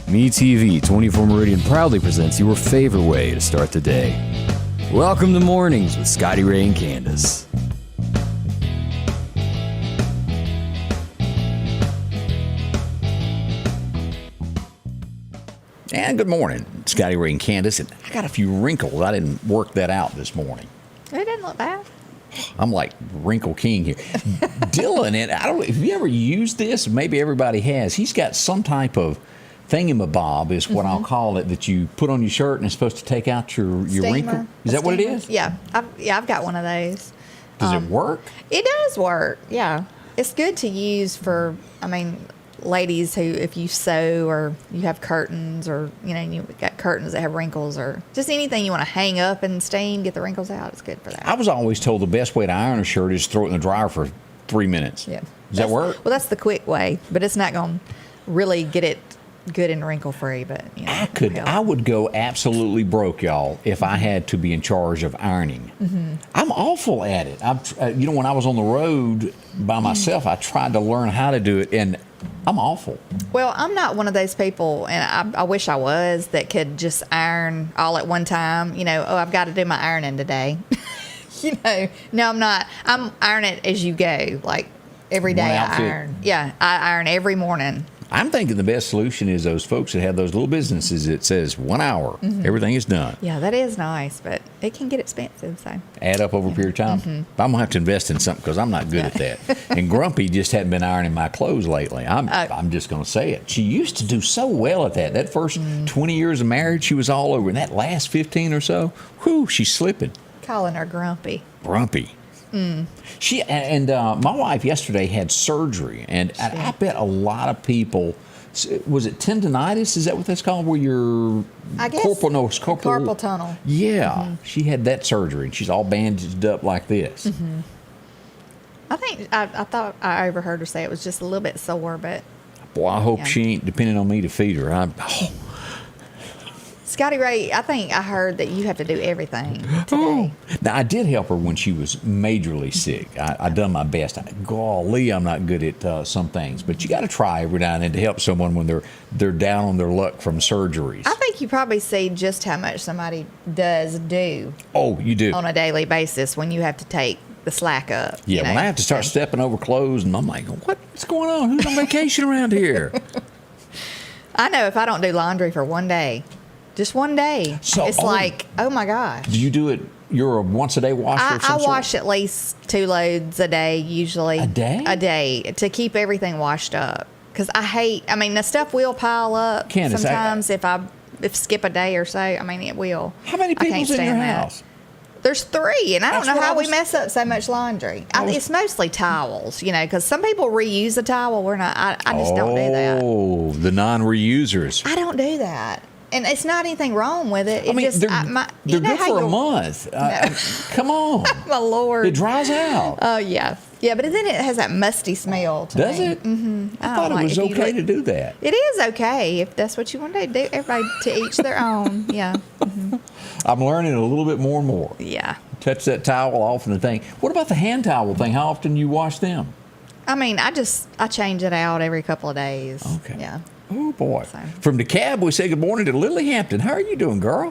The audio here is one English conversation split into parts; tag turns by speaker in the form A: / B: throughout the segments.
A: MeTV 24 Meridian proudly presents your favorite way to start the day. Welcome to Mornings with Scotty Ray and Candace.
B: And good morning, Scotty Ray and Candace. And I got a few wrinkles. I didn't work that out this morning.
C: It didn't look bad.
B: I'm like Wrinkle King here. Dylan, and I don't know if you ever used this. Maybe everybody has. He's got some type of thingamabob, is what I'll call it, that you put on your shirt and it's supposed to take out your wrinkle. Is that what it is?
C: Yeah, I've got one of those.
B: Does it work?
C: It does work. Yeah, it's good to use for. Ladies who, if you sew or you have curtains or, you got curtains that have wrinkles or just anything you want to hang up and steam, get the wrinkles out, it's good for that.
B: I was always told the best way to iron a shirt is throw it in the dryer for 3 minutes.
C: Yeah.
B: Does that work?
C: Well, that's the quick way, but it's not going to really get it good and wrinkle free. But
B: I would go absolutely broke, y'all, if I had to be in charge of ironing. I'm awful at it. When I was on the road by myself, I tried to learn how to do it, and I'm awful.
C: Well, I'm not one of those people, and I wish I was, that could just iron all at one time. I've got to do my ironing today. No, I'm not. I'm ironing as you go. Like every day I iron. Yeah, I iron every morning.
B: I'm thinking the best solution is those folks that have those little businesses that says 1 hour, everything is done.
C: Yeah, that is nice, but it can get expensive. So
B: add up over a period of time. I'm gonna have to invest in something because I'm not good at that. And Grumpy just hadn't been ironing my clothes lately. I'm just gonna say it. She used to do so well at that. That first 20 years of marriage, she was all over. And that last 15 or so, whew, she's slipping.
C: Calling her Grumpy.
B: Grumpy. She and my wife yesterday had surgery, and I bet a lot of people. Was it tendonitis? Is that what that's called? Where your carpal
C: tunnel.
B: Yeah, she had that surgery, and she's all bandaged up like this.
C: I think I thought I overheard her say it was just a little bit sore, but
B: boy, I hope she ain't depending on me to feed her.
C: Scotty Ray, I think I heard that you have to do everything today.
B: Now, I did help her when she was majorly sick. I done my best. Golly, I'm not good at some things, but you got to try every now and then to help someone when they're down on their luck from surgeries.
C: I think you probably see just how much somebody does do.
B: Oh, you do.
C: On a daily basis when you have to take the slack up.
B: Yeah, when I have to start stepping over clothes, and I'm like, what's going on? Who's on vacation around here?
C: I know if I don't do laundry for one day, just one day, it's like, oh my gosh.
B: Do you do it? You're a once a day washer?
C: I wash at least 2 loads a day usually.
B: A day?
C: A day to keep everything washed up. Because the stuff will pile up.
B: Candace,
C: sometimes if skip a day or so. It will.
B: How many people's in your house?
C: There's 3, and I don't know how we mess up so much laundry. It's mostly towels, because some people reuse a towel. We're not. I just don't do that.
B: Oh, the non-reusers.
C: I don't do that. And it's not anything wrong with it.
B: They're good for a month. Come on.
C: My Lord.
B: It dries out.
C: Oh, yeah. Yeah, but then it has that musty smell to
B: Does
C: me.
B: it? I thought it was okay to do that.
C: It is okay if that's what you want to do. Everybody to each their own. Yeah.
B: I'm learning a little bit more and more.
C: Yeah.
B: Touch that towel off and the thing. What about the hand towel thing? How often do you wash them?
C: I change it out every couple of days.
B: Okay.
C: Yeah.
B: Oh, boy. So. From DeKalb, we say good morning to Lilyhampton. How are you doing, girl?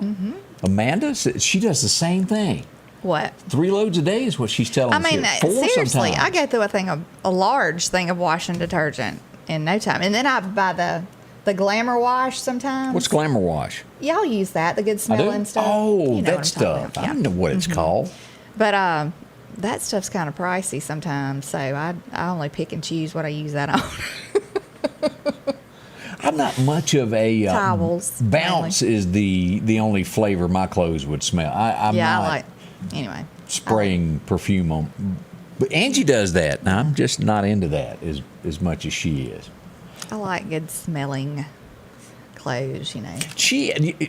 B: Amanda, she does the same thing.
C: What?
B: 3 loads a day is what she's telling us here. 4
C: seriously,
B: sometimes.
C: I go through a large thing of washing detergent in no time. And then I buy the Glamour Wash sometimes.
B: What's Glamour Wash?
C: Y'all use that, the good smelling stuff.
B: Oh, that stuff. I don't know what it's called.
C: But that stuff's kind of pricey sometimes, so I only pick and choose what I use that on.
B: I'm not much of a
C: towels.
B: Bounce mainly. Is the only flavor my clothes would smell. I'm not spraying perfume on. But Angie does that. Now, I'm just not into that as much as she is.
C: I like good smelling clothes,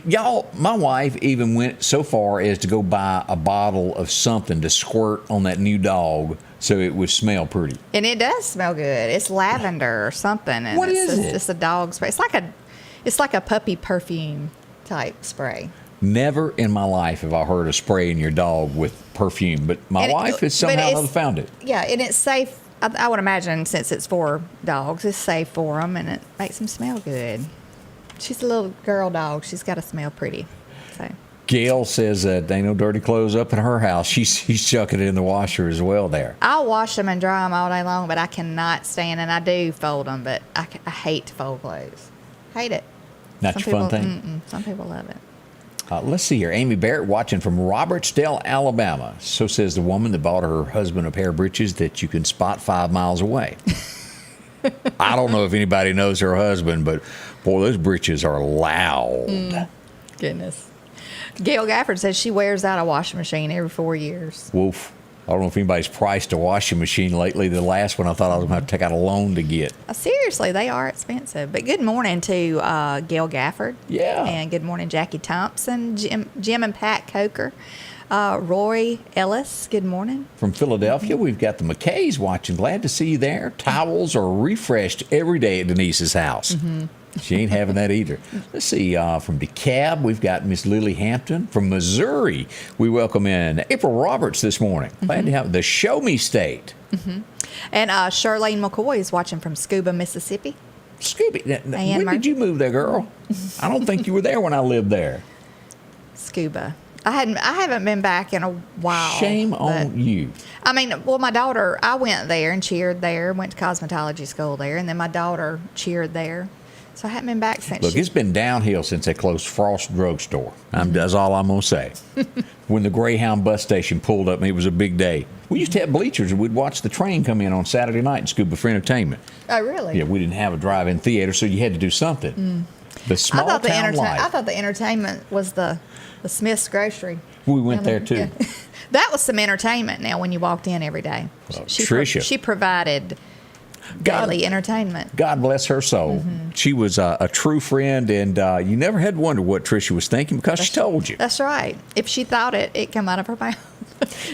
B: Y'all, my wife even went so far as to go buy a bottle of something to squirt on that new dog so it would smell pretty.
C: And it does smell good. It's lavender or something. And
B: what is
C: it? It's a dog spray. It's like a puppy perfume type spray.
B: Never in my life have I heard of spraying your dog with perfume, but my wife has somehow found it.
C: Yeah, and it's safe. I would imagine since it's for dogs, it's safe for them, and it makes them smell good. She's a little girl dog. She's got to smell pretty. So.
B: Gail says that ain't no dirty clothes up in her house. She's chucking it in the washer as well there.
C: I'll wash them and dry them all day long, but I cannot stand, and I do fold them, but I hate to fold clothes. Hate it.
B: Not your fun thing?
C: Some people love it.
B: Let's see here. Amy Barrett watching from Robertsdale, Alabama. So says the woman that bought her husband a pair of breeches that you can spot 5 miles away. I don't know if anybody knows her husband, but boy, those breeches are loud.
C: Goodness. Gail Gafford says she wears out a washing machine every 4 years.
B: Woof. I don't know if anybody's priced a washing machine lately. The last one I thought I was going to have to take out a loan to get.
C: Seriously, they are expensive. But good morning to Gail Gafford.
B: Yeah.
C: And good morning, Jackie Thompson, Jim and Pat Coker. Roy Ellis, good morning.
B: From Philadelphia, we've got the McKays watching. Glad to see you there. Towels are refreshed every day at Denise's house. She ain't having that either. Let's see, from DeKalb, we've got Miss Lily Hampton. From Missouri, we welcome in April Roberts this morning. Glad to have the Show Me State.
C: And Charlene McCoy is watching from Scuba, Mississippi.
B: Scooby, when did you move there, girl? I don't think you were there when I lived there.
C: Scuba. I haven't been back in a while.
B: Shame on you.
C: I mean, well, my daughter, I went there and cheered there, went to cosmetology school there, and then my daughter cheered there. So I haven't been back since.
B: Look, it's been downhill since they closed Frost Drugstore. That's all I'm going to say. When the Greyhound bus station pulled up, it was a big day. We used to have bleachers, and we'd watch the train come in on Saturday night in Scuba for entertainment.
C: Oh, really?
B: Yeah, we didn't have a drive-in theater, so you had to do something. The small town life.
C: I thought the entertainment was the Smith's Grocery.
B: We went there, too.
C: Yeah. That was some entertainment now when you walked in every day.
B: Well, Tricia.
C: She provided daily entertainment.
B: God bless her soul. She was a true friend, and you never had to wonder what Tricia was thinking because she told you.
C: That's right. If she thought it came out of her mouth.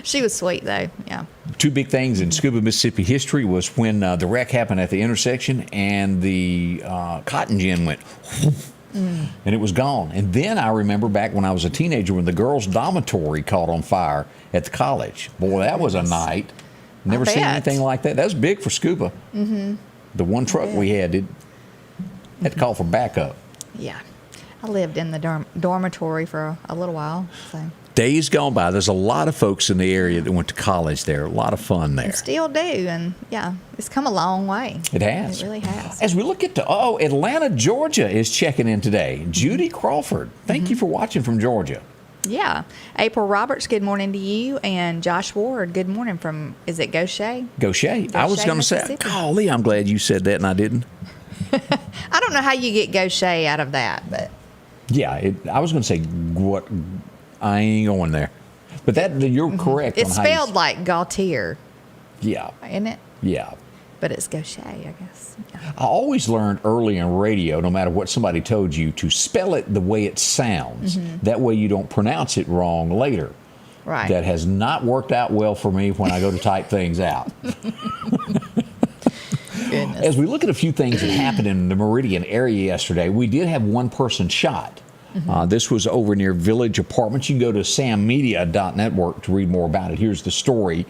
C: She was sweet, though. Yeah.
B: Two big things in Scuba, Mississippi history was when the wreck happened at the intersection and the cotton gin went and it was gone. And then I remember back when I was a teenager when the girls' dormitory caught on fire at the college. Boy, that was a night. Never seen anything like that. That was big for Scuba. The one truck we had to call for backup.
C: Yeah. I lived in the dormitory for a little while. So.
B: Days gone by. There's a lot of folks in the area that went to college there. A lot of fun there.
C: And still do. And, yeah, it's come a long way.
B: It has.
C: It really has.
B: As we look at Atlanta, Georgia is checking in today. Judy Crawford, thank you for watching from Georgia.
C: Yeah. April Roberts, good morning to you. And Josh Ward, good morning from, is it Gaucher?
B: Gaucher. I was going to say, golly, I'm glad you said that and I didn't.
C: I don't know how you get Gaucher out of that, but.
B: Yeah, I was going to say, what? I ain't going there. But you're correct.
C: It's spelled like Gautier.
B: Yeah.
C: Isn't it?
B: Yeah.
C: But it's Gaucher, I guess. Yeah.
B: I always learned early in radio, no matter what somebody told you, to spell it the way it sounds. That way you don't pronounce it wrong later.
C: Right.
B: That has not worked out well for me when I go to type things out.
C: Goodness.
B: As we look at a few things that happened in the Meridian area yesterday, we did have one person shot. This was over near Village Apartments. You can go to sammedia.network to read more about it. Here's the story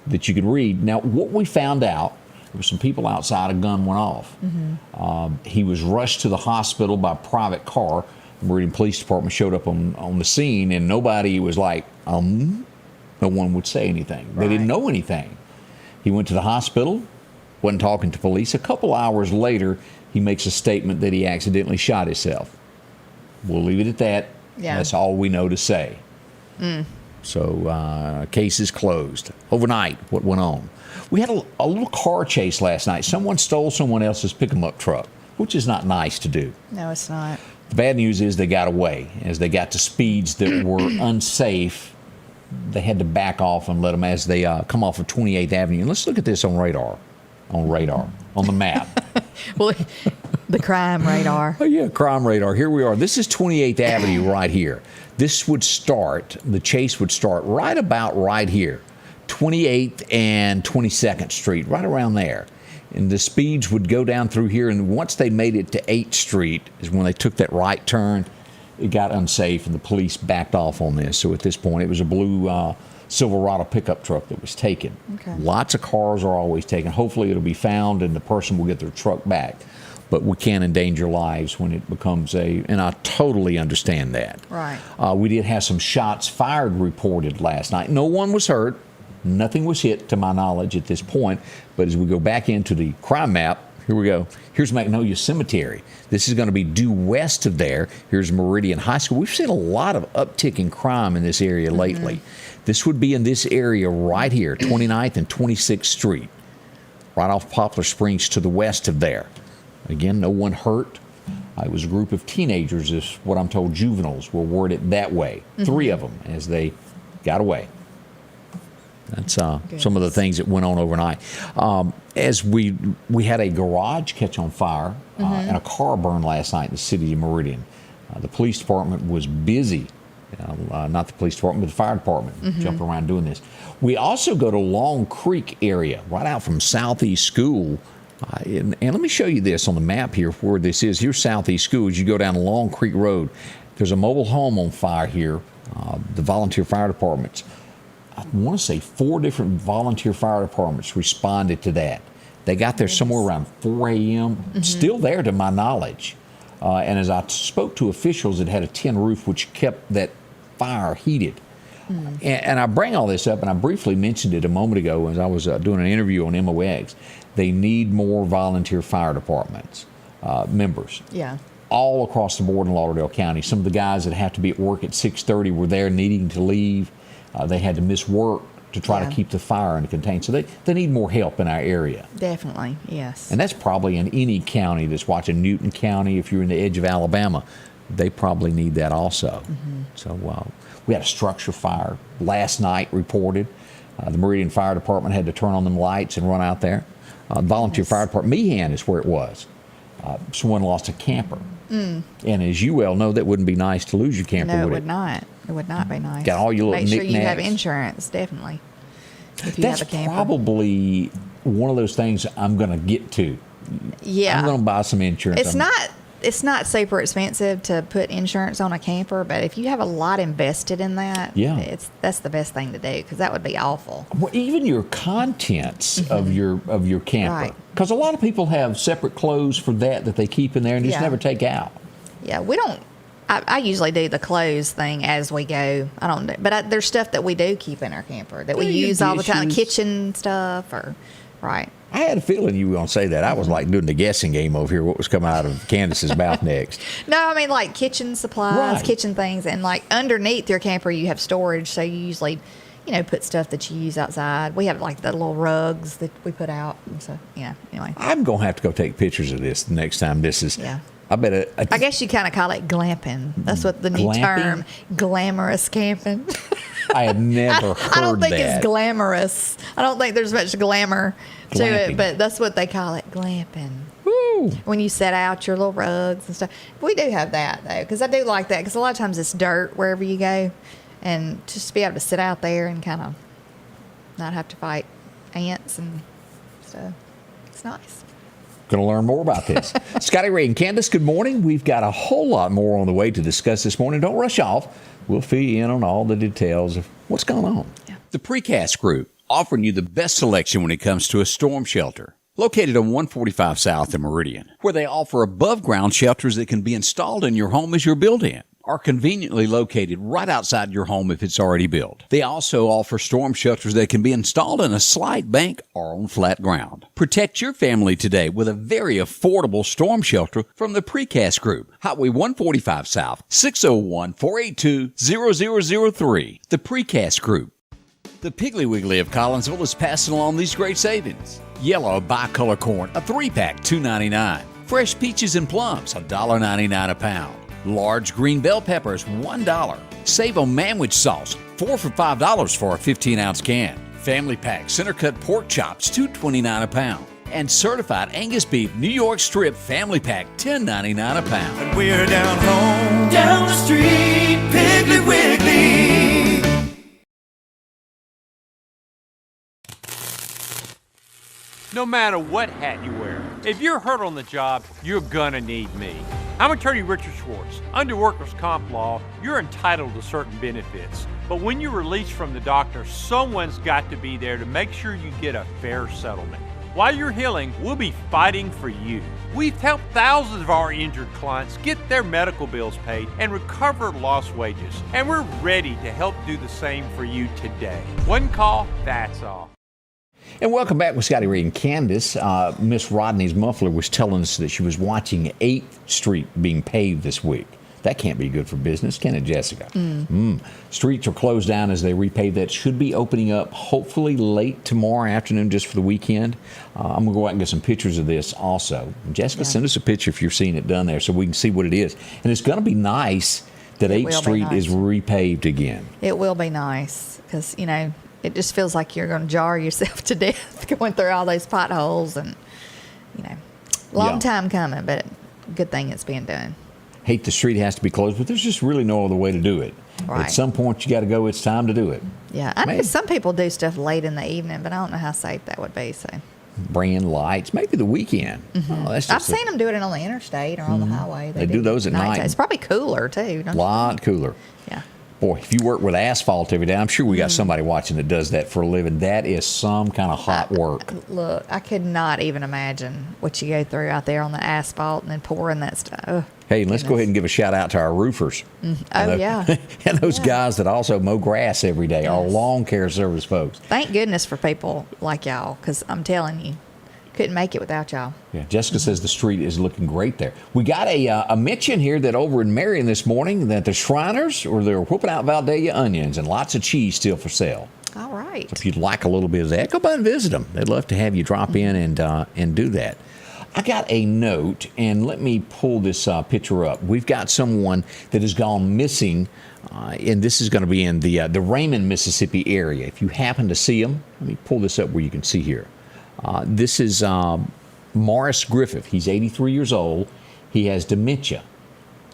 B: that you can read. Now, what we found out, there were some people outside, a gun went off. He was rushed to the hospital by private car. The Meridian Police Department showed up on the scene, and nobody was like, no one would say anything. They didn't know anything. He went to the hospital, wasn't talking to police. A couple hours later, he makes a statement that he accidentally shot himself. We'll leave it at that.
C: Yeah.
B: That's all we know to say. So, case is closed. Overnight, what went on? We had a little car chase last night. Someone stole someone else's pick-em-up truck, which is not nice to do.
C: No, it's not.
B: The bad news is they got away. As they got to speeds that were unsafe, they had to back off and let them as they come off of 28th Avenue. And let's look at this on the map.
C: Well, the crime radar.
B: Oh, yeah, crime radar. Here we are. This is 28th Avenue right here. This would start, the chase would start right about right here. 28th and 22nd Street, right around there. And the speeds would go down through here. And once they made it to 8th Street is when they took that right turn. It got unsafe, and the police backed off on this. So at this point, it was a blue Silverado pickup truck that was taken.
C: Okay.
B: Lots of cars are always taken. Hopefully it'll be found, and the person will get their truck back. but we can endanger lives when it becomes and I totally understand that.
C: Right.
B: We did have some shots fired reported last night. No one was hurt. Nothing was hit to my knowledge at this point. But as we go back into the crime map, here we go. Here's Mcconaughey Cemetery. This is going to be due west of there. Here's Meridian High School. We've seen a lot of uptick in crime in this area lately. This would be in this area right here, 29th and 26th Street, right off Poplar Springs to the west of there. Again, no one hurt. It was a group of teenagers, is what I'm told. Juveniles will word it that way. 3 of them as they got away. That's some of the things that went on overnight. As we had a garage catch on fire and a car burn last night in the city of Meridian. The police department was busy. Not the police department, but the fire department jumping around doing this. We also go to Long Creek area, right out from Southeast School. And let me show you this on the map here where this is. Here's Southeast School. As you go down Long Creek Road, there's a mobile home on fire here. The volunteer fire departments, I want to say 4 different volunteer fire departments responded to that. They got there somewhere around 4 a.m., still there to my knowledge. And as I spoke to officials, it had a tin roof which kept that fire heated. And I bring all this up, and I briefly mentioned it a moment ago as I was doing an interview on MOX. They need more volunteer fire departments, members.
C: Yeah.
B: All across the board in Lauderdale County. Some of the guys that have to be at work at 6:30 were there needing to leave. They had to miss work to try to keep the fire under contained. So they need more help in our area.
C: Definitely, yes.
B: And that's probably in any county that's watching. Newton County, if you're in the edge of Alabama, they probably need that also. So we had a structure fire last night reported. The Meridian Fire Department had to turn on them lights and run out there. Volunteer Fire Department, Meehan is where it was. Someone lost a camper. And as you well know, that wouldn't be nice to lose your camper,
C: No,
B: would
C: it
B: it?
C: would not. It would not be nice.
B: Got all your little
C: Make sure you have
B: knickknacks.
C: insurance, definitely. If you
B: That's
C: have a camper.
B: probably one of those things I'm going to get to.
C: Yeah.
B: I'm going to buy some insurance.
C: It's not super expensive to put insurance on a camper, but if you have a lot invested in that, that's the best thing to do, because that would be awful.
B: Well, even your contents of your camper,
C: Right.
B: because a lot of people have separate clothes for that they keep in there and just
C: Yeah.
B: never take out.
C: Yeah, we don't. I usually do the clothes thing as we go. I don't, but there's stuff that we do keep in our camper that we
B: Yeah, your
C: use all the time,
B: dishes.
C: kitchen stuff, or right.
B: I had a feeling you were going to say that. I was like doing the guessing game over here, what was coming out of Candace's mouth next.
C: No, I mean like kitchen supplies,
B: Right.
C: kitchen things, and like underneath your camper you have storage, so you usually, put stuff that you use outside. We have like the little rugs that we put out, and so anyway.
B: I'm going to have to go take pictures of this the next time this is.
C: Yeah.
B: I bet
C: I guess you kind of call it glamping. That's what the new
B: Glamping?
C: term, glamorous camping.
B: I had never heard that.
C: I don't think it's glamorous. I don't think there's much glamour to
B: Glamping.
C: it, but that's what they call it, glamping.
B: Woo.
C: When you set out your little rugs and stuff. We do have that, though, because I do like that, because a lot of times it's dirt wherever you go, and just to be able to sit out there and kind of not have to fight ants and stuff. It's nice.
B: Going to learn more about this. Scotty Ray and Candace, good morning. We've got a whole lot more on the way to discuss this morning. Don't rush off. We'll fill you in on all the details of what's going on.
C: Yeah.
D: The Precast Group, offering you the best selection when it comes to a storm shelter. Located on 145 South in Meridian, where they offer above-ground shelters that can be installed in your home as you're built-in, are conveniently located right outside your home if it's already built. They also offer storm shelters that can be installed in a slight bank or on flat ground. Protect your family today with a very affordable storm shelter from the Precast Group. Highway 145 South, 601-482-0003. The Precast Group. The Piggly Wiggly of Collinsville is passing along these great savings. Yellow bicolor corn, a 3-pack, $2.99. Fresh peaches and plums, $1.99 a pound. Large green bell peppers, $1. Save on manwich sauce, 4 for $5 for a 15-ounce can. Family pack center cut pork chops, $2.29 a pound. And certified Angus beef New York strip family pack, $10.99 a pound.
E: And we're down home, down the street, Piggly Wiggly.
F: No matter what hat you wear, if you're hurt on the job, you're gonna need me. I'm attorney Richard Schwartz. Under workers' comp law, you're entitled to certain benefits. But when you're released from the doctor, someone's got to be there to make sure you get a fair settlement. While you're healing, we'll be fighting for you. We've helped thousands of our injured clients get their medical bills paid and recover lost wages. And we're ready to help do the same for you today. One call, that's all.
B: And welcome back with Scotty Ray and Candace. Miss Rodney's muffler was telling us that she was watching 8th Street being paved this week. That can't be good for business, can it, Jessica? Streets are closed down as they repave. That should be opening up hopefully late tomorrow afternoon just for the weekend. I'm going to go out and get some pictures of this also. Jessica, send us a picture if you're seeing it done there so we can see what it is. And it's going to be nice that 8th Street is repaved again.
C: It will be nice because, you know, it just feels like you're going to jar yourself to death going through all those potholes and, you know, long time coming, but good thing it's being done.
B: Hate the street has to be closed, but there's just really no other way to do it.
C: Right.
B: At some point, you got to go. It's time to do it.
C: Yeah, I know some people do stuff late in the evening, but I don't know how safe that would be. So,
B: bringing lights, maybe the weekend. Oh, that's
C: I've seen them do it on the interstate or on the highway.
B: They do those at night.
C: It's probably cooler too.
B: A lot cooler.
C: Yeah.
B: Boy, if you work with asphalt every day, I'm sure we got somebody watching that does that for a living. That is some kind of hot work.
C: Look, I could not even imagine what you go through out there on the asphalt and then pouring that stuff. Ugh,
B: hey, let's go ahead and give a shout out to our roofers.
C: Oh, yeah.
B: And those guys that also mow grass every day, our lawn care service folks.
C: Thank goodness for people like y'all, because I'm telling you, couldn't make it without y'all.
B: Yeah, Jessica says the street is looking great there. We got a mention here that over in Marion this morning that the Shriners, they're whooping out Valdelia onions and lots of cheese still for sale.
C: All right.
B: So if you'd like a little bit of that, go by and visit them. They'd love to have you drop in and do that. I got a note, and let me pull this picture up. We've got someone that has gone missing, and this is going to be in the Raymond, Mississippi area. If you happen to see them, let me pull this up where you can see here. This is Morris Griffith. He's 83 years old. He has dementia,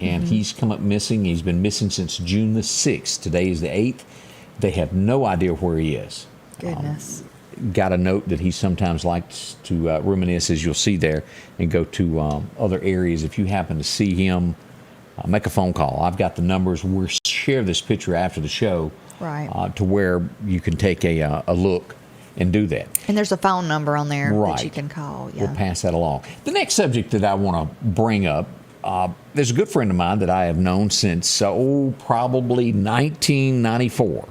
B: and he's come up missing. He's been missing since June the 6th. Today is the 8th. They have no idea where he is.
C: Goodness.
B: Got a note that he sometimes likes to reminisce, as you'll see there, and go to other areas. If you happen to see him, make a phone call. I've got the numbers. We'll share this picture after the show to where you can take a look and do that.
C: And there's a phone number on there that you can call. Yeah.
B: We'll pass that along. The next subject that I want to bring up, there's a good friend of mine that I have known since, probably 1994.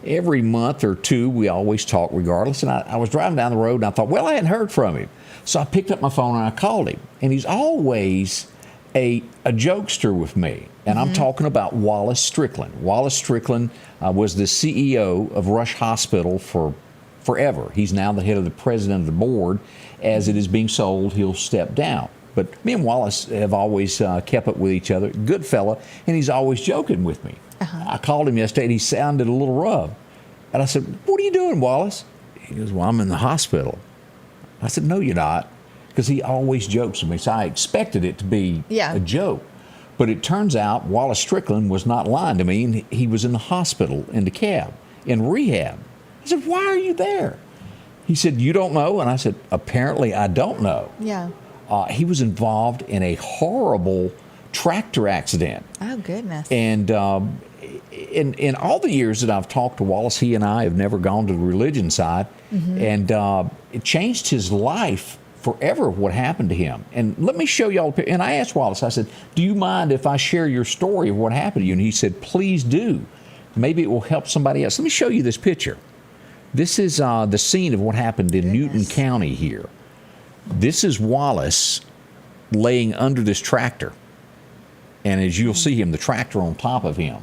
B: Every month or two, we always talk regardless. And I was driving down the road, and I thought, well, I hadn't heard from him. So I picked up my phone, and I called him. And he's always a jokester with me. And I'm talking about Wallace Strickland. Wallace Strickland was the CEO of Rush Hospital for forever. He's now the head of the president of the board. As it is being sold, he'll step down. But me and Wallace have always kept up with each other. Good fella, and he's always joking with me. I called him yesterday, and he sounded a little rough. And I said, what are you doing, Wallace? He goes, well, I'm in the hospital. I said, no, you're not, because he always jokes with me. So I expected it to be a joke. But it turns out Wallace Strickland was not lying to me, and he was in the hospital, in the cab, in rehab. I said, why are you there? He said, you don't know? And I said, apparently I don't know.
C: Yeah.
B: He was involved in a horrible tractor accident.
C: Oh, goodness.
B: And in all the years that I've talked to Wallace, he and I have never gone to the religion side. And it changed his life forever, what happened to him. And let me show y'all. And I asked Wallace, I said, do you mind if I share your story of what happened to you? And he said, please do. Maybe it will help somebody else. Let me show you this picture. This is the scene of what happened in Newton County here. This is Wallace laying under this tractor. And as you'll see him, the tractor on top of him.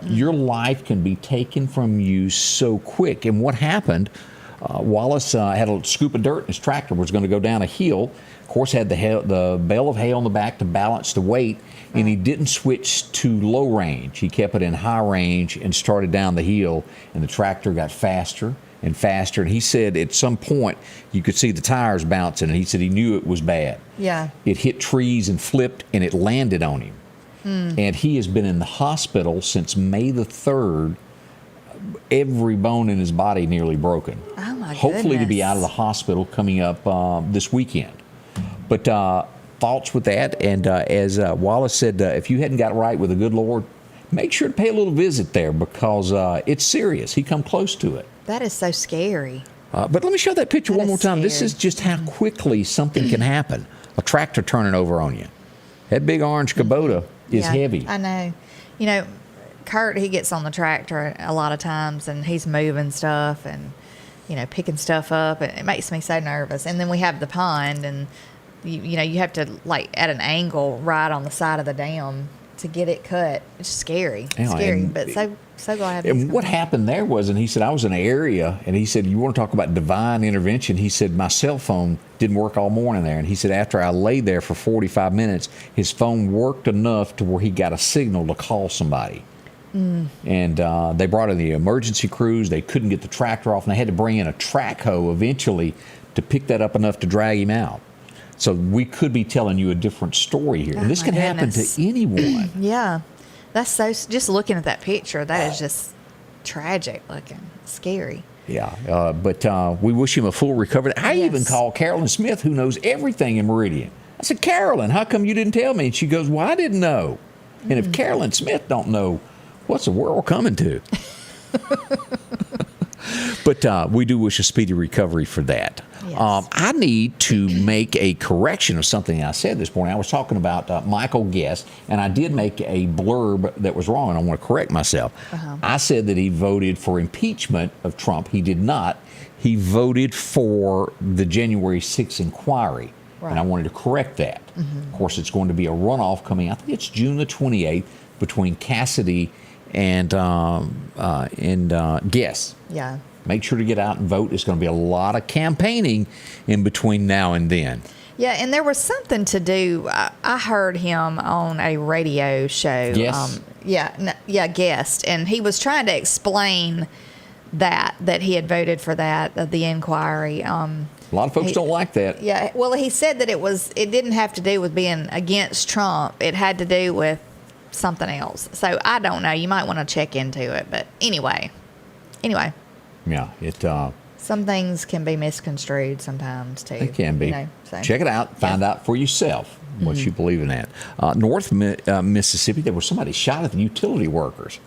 B: Your life can be taken from you so quick. And what happened, Wallace had a scoop of dirt, and his tractor was going to go down a hill. Of course, had the bale of hay on the back to balance the weight, and he didn't switch to low range. He kept it in high range and started down the hill, and the tractor got faster and faster. And he said at some point you could see the tires bouncing, and he said he knew it was bad.
C: Yeah.
B: It hit trees and flipped, and it landed on him. And he has been in the hospital since May the 3rd. Every bone in his body nearly broken.
C: Oh, my
B: Hopefully to be
C: goodness.
B: out of the hospital coming up this weekend. But thoughts with that, and as Wallace said, if you hadn't got right with the good Lord, make sure to pay a little visit there, because it's serious. He come close to it.
C: That is so scary.
B: But let me show that picture
C: That
B: one more
C: is
B: time. This
C: scary.
B: is just how quickly something can happen. A tractor turning over on you. That big orange Kubota is
C: Yeah,
B: heavy.
C: I know. You know, Kurt, he gets on the tractor a lot of times, and he's moving stuff and, you know, picking stuff up. And it makes me so nervous. And then we have the pond, and, you know, you have to, like, at an angle right on the side of the dam to get it cut. It's scary.
B: Yeah,
C: Scary,
B: and-
C: but so glad. he's
B: And what
C: gone.
B: happened there was, and he said, I was in an area, and he said, you want to talk about divine intervention? He said, my cell phone didn't work all morning there. And he said, after I lay there for 45 minutes, his phone worked enough to where he got a signal to call somebody. And they brought in the emergency crews. They couldn't get the tractor off, and they had to bring in a track hoe eventually to pick that up enough to drag him out. So we could be telling you a different story here.
C: Oh,
B: And this
C: my
B: can happen
C: goodness.
B: to anyone.
C: Yeah. That's so, just looking at that picture, that is just tragic looking. Scary.
B: Yeah, but we wish him a full recovery. I even
C: Yes.
B: called Carolyn Smith, who knows everything in Meridian. I said, Carolyn, how come you didn't tell me? And she goes, well, I didn't know. And if Carolyn Smith don't know, what's the world coming to? But we do wish a speedy recovery for that.
C: Yes.
B: I need to make a correction of something I said this morning. I was talking about Michael Guest, and I did make a blurb that was wrong, and I want to correct myself. I said that he voted for impeachment of Trump. He did not. He voted for the January 6th inquiry, and I wanted to correct that. Of course, it's going to be a runoff coming, I think it's June the 28th, between Cassidy and Guest.
C: Yeah.
B: Make sure to get out and vote. There's going to be a lot of campaigning in between now and then.
C: Yeah, and there was something to do. I heard him on a radio show.
B: Yes.
C: Guest, and he was trying to explain that he had voted for that, the inquiry.
B: A lot of folks don't like that.
C: Yeah, well, he said that it didn't have to do with being against Trump. It had to do with something else. So I don't know. You might want to check into it. But anyway.
B: Yeah,
C: Some things can be misconstrued sometimes too.
B: it can be.
C: You know, so.
B: Check it out. Find out for yourself what you believe in that. North Mississippi, there was somebody shot at the utility workers.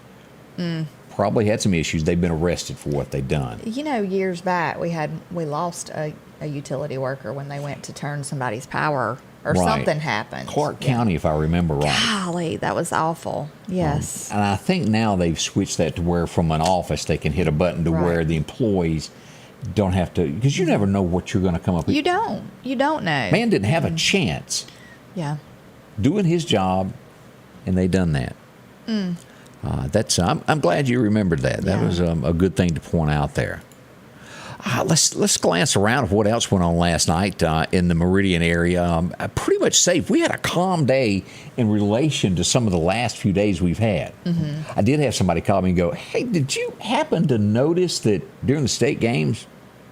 B: Probably had some issues. They've been arrested for what they've done.
C: You know, years back we lost a utility worker when they went to turn somebody's power or
B: Right.
C: something happened.
B: Clark County, if I remember right.
C: Golly, that was awful. Yes.
B: And I think now they've switched that to where from an office they can hit a button to
C: Right.
B: where the employees don't have to, because you never know what you're going to come up with.
C: You don't know.
B: Man didn't have a chance
C: Yeah.
B: doing his job, and they done that. I'm glad you remembered that. That
C: Yeah.
B: was a good thing to point out there. Let's glance around of what else went on last night in the Meridian area. Pretty much safe. We had a calm day in relation to some of the last few days we've had. I did have somebody call me and go, hey, did you happen to notice that during the state games,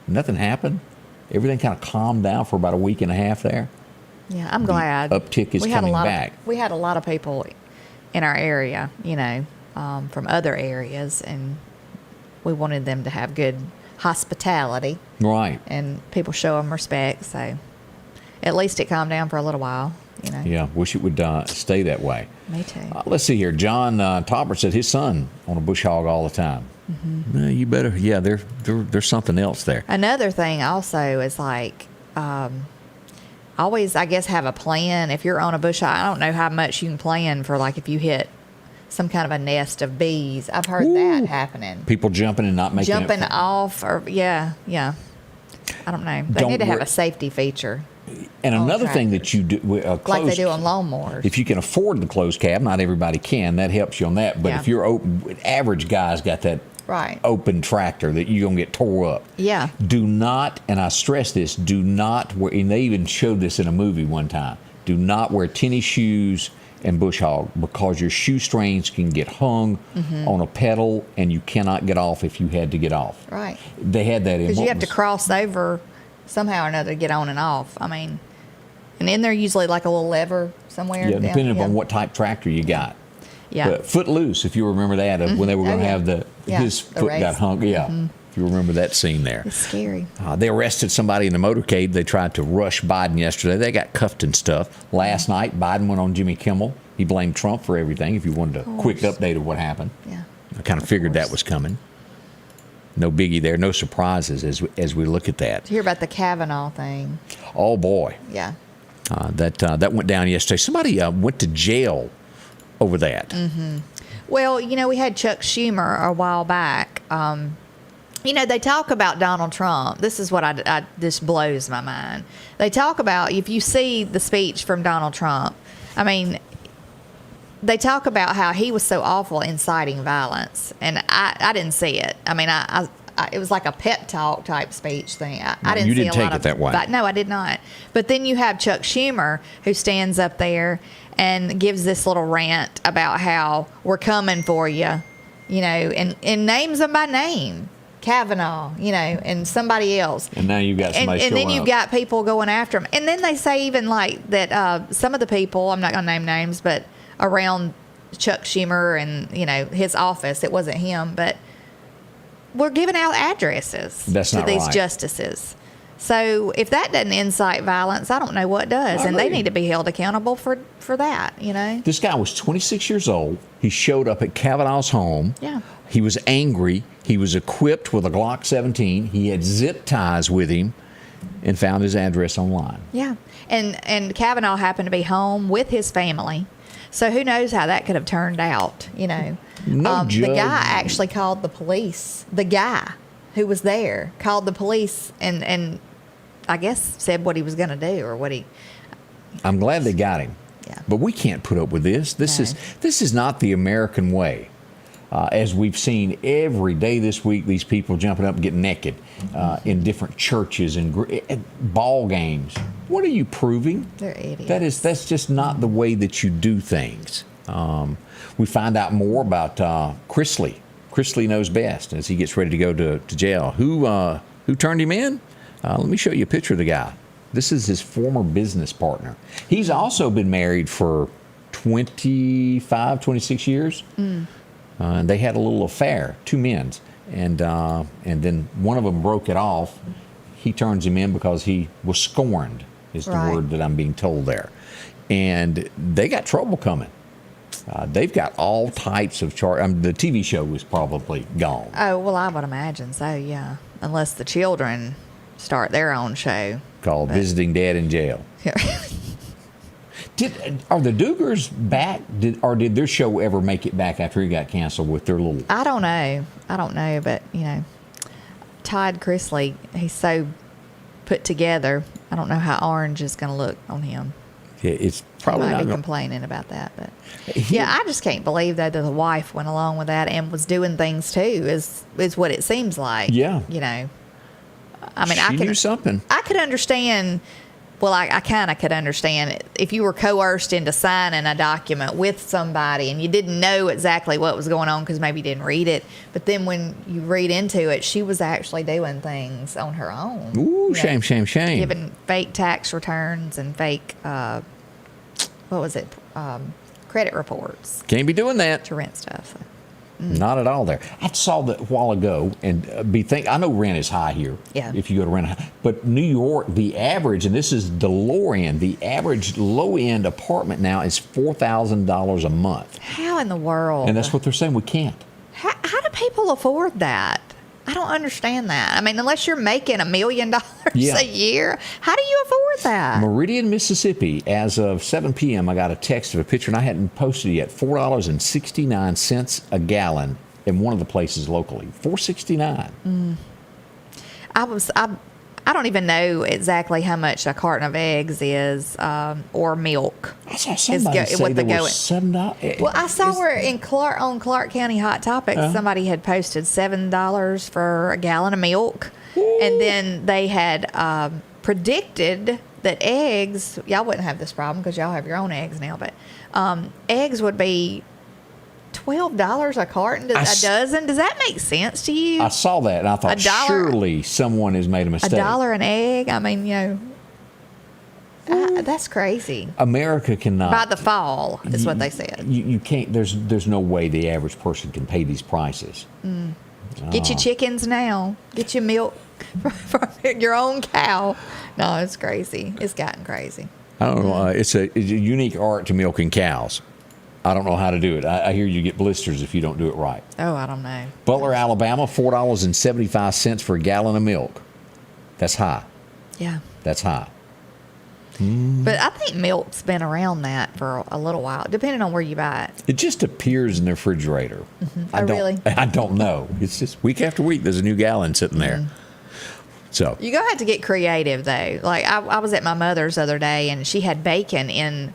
B: nothing happened? Everything kind of calmed down for about a week and a half there.
C: Yeah, I'm glad.
B: Uptick is
C: We had a
B: coming
C: lot
B: back.
C: we had a lot of people in our area, you know, from other areas, and we wanted them to have good hospitality
B: Right.
C: and people show them respect. So at least it calmed down for a little while, you know.
B: Yeah, wish it would stay that way.
C: Me too.
B: Let's see here. John Topper said his son on a bush hog all the time. You better. Yeah, there's something else there.
C: Another thing also is like, always, I guess, have a plan. If you're on a bush hog, I don't know how much you can plan for, like, if you hit some kind of a nest of bees. I've heard that happening.
B: People jumping and not making
C: Jumping
B: it.
C: off, or yeah. I don't know. They
B: Don't
C: need to have
B: worry.
C: a safety feeture,
B: And
C: on
B: another thing that
C: tractors.
B: you do,
C: like they do on lawnmowers.
B: If you can afford the closed cab, not everybody can. That helps you on that. But
C: Yeah.
B: if you're open, average guy's got that
C: Right.
B: open tractor that you're gonna get tore up.
C: Yeah.
B: Do not, and I stress this, do not wear. And they even showed this in a movie one time. Do not wear tennis shoes and bush hog, because your shoestrings can get hung on a pedal and you cannot get off if you had to get off.
C: Right.
B: They had that in
C: Because you
B: what
C: have to
B: was-
C: cross over somehow or another to get on and off. I mean, and in there usually like a little lever somewhere.
B: Yeah,
C: down-
B: depending
C: yeah.
B: upon what type tractor you got.
C: Yeah.
B: But Footloose, if you remember that, of when they were going to
C: yeah.
B: have
C: Yeah,
B: his
C: the
B: foot
C: race.
B: got hung. Yeah, if you remember that scene there.
C: It's scary.
B: They arrested somebody in the motorcade. They tried to rush Biden yesterday. They got cuffed and stuff. Last night, Biden went on Jimmy Kimmel. He blamed Trump for everything. If you wanted a quick update of what happened,
C: Yeah.
B: I kind of figured that was coming. no biggie there. No surprises as we look at that.
C: Did you hear about the Kavanaugh thing?
B: Oh, boy.
C: Yeah.
B: That went down yesterday. Somebody went to jail over that.
C: Mm-hmm. Well, we had Chuck Schumer a while back. They talk about Donald Trump. This is what this blows my mind. They talk about, if you see the speech from Donald Trump, I mean, they talk about how he was so awful inciting violence. And I didn't see it. I mean, it was like a pep talk type speech thing. I didn't
B: you
C: see
B: didn't
C: a
B: take
C: lot
B: it
C: of
B: that way.
C: No, I did not. But then you have Chuck Schumer, who stands up there and gives this little rant about how we're coming for you, and names them by name. Kavanaugh, and somebody else.
B: And now you've got somebody
C: and then
B: showing
C: you've
B: up.
C: got people going after him. And then they say even like that some of the people, I'm not going to name names, but around Chuck Schumer and, his office, it wasn't him, but we're giving out addresses to these justices. So if that doesn't incite violence, I don't know what does. And they need to be held accountable for that,
B: This guy was 26 years old. He showed up at Kavanaugh's home.
C: Yeah.
B: He was angry. He was equipped with a Glock 17. He had zip ties with him and found his address online.
C: Yeah. And Kavanaugh happened to be home with his family. So who knows how that could have turned out,
B: No
C: The
B: judge.
C: guy actually called the police. The guy who was there called the police and I guess said what he was going to do or what he...
B: I'm glad they got him.
C: Yeah.
B: But we can't put up with this. This is not the American way. As we've seen every day this week, these people jumping up and getting naked in different churches and ball games. What are you proving?
C: They're idiots.
B: That's just not the way that you do things. We find out more about Chrisley. Chrisley knows best as he gets ready to go to jail. Who turned him in? Let me show you a picture of the guy. This is his former business partner. He's also been married for 25, 26 years. And they had a little affair, two men. And then one of them broke it off. He turns him in because he was scorned, is the word that I'm being told there. And they got trouble coming. They've got all types of charges. The TV show was probably gone.
C: Oh, well, I would imagine so, yeah. Unless the children start their own show.
B: Called Visiting Dad in Jail. Are the Dugars back? Did their show ever make it back after he got canceled with their little...
C: I don't know, but, Todd Chrisley, he's so put together. I don't know how Orange is going to look on him.
B: Yeah, it's probably
C: I might
B: not
C: be
B: gonna...
C: complaining about that, but I just can't believe though that the wife went along with that and was doing things too. Is what it seems like.
B: Yeah,
C: I mean,
B: she knew something.
C: I could understand. Well, I kind of could understand it if you were coerced into signing a document with somebody and you didn't know exactly what was going on because maybe you didn't read it. But then when you read into it, she was actually doing things on her own.
B: Ooh, shame.
C: Giving fake tax returns and fake, credit reports.
B: Can't be doing that.
C: To rent stuff. So.
B: Not at all there. I saw that a while ago and I know rent is high here.
C: Yeah.
B: If you go to rent, but New York, the average, and this is the lower end, the average low end apartment now is $4,000 a month.
C: How in the world?
B: And that's what they're saying. We can't.
C: How do people afford that? I don't understand that. I mean, unless you're making $1 million a year, how do you afford that?
B: Meridian, Mississippi, as of 7 p.m., I got a text of a picture, and I hadn't posted it yet, $4.69 a gallon in one of the places locally. $4.69.
C: I don't even know exactly how much a carton of eggs is or milk.
B: I saw somebody say there was $7.
C: Well, I saw where on Clark County Hot Topics, somebody had posted $7 for a gallon of milk. Ooh. And then they had predicted that eggs, y'all wouldn't have this problem because y'all have your own eggs now, but eggs would be $12 a carton, a dozen. Does that make sense to you?
B: I saw that and I thought, surely someone has made a mistake.
C: $1 an egg? I mean, that's crazy.
B: America cannot.
C: By the fall, is what they said.
B: You can't. There's no way the average person can pay these prices.
C: Get your chickens now. Get your milk from your own cow. No, it's crazy. It's gotten crazy.
B: I don't know. It's a unique art to milking cows. I don't know how to do it. I hear you get blisters if you don't do it right.
C: Oh, I don't know.
B: Butler, Alabama, $4.75 for a gallon of milk. That's high.
C: Yeah.
B: That's high.
C: But I think milk's been around that for a little while, depending on where you buy it.
B: It just appears in the refrigerator.
C: Really?
B: I don't know. It's just week after week, there's a new gallon sitting there. So
C: You're going to have to get creative, though. Like, I was at my mother's the other day, and she had bacon in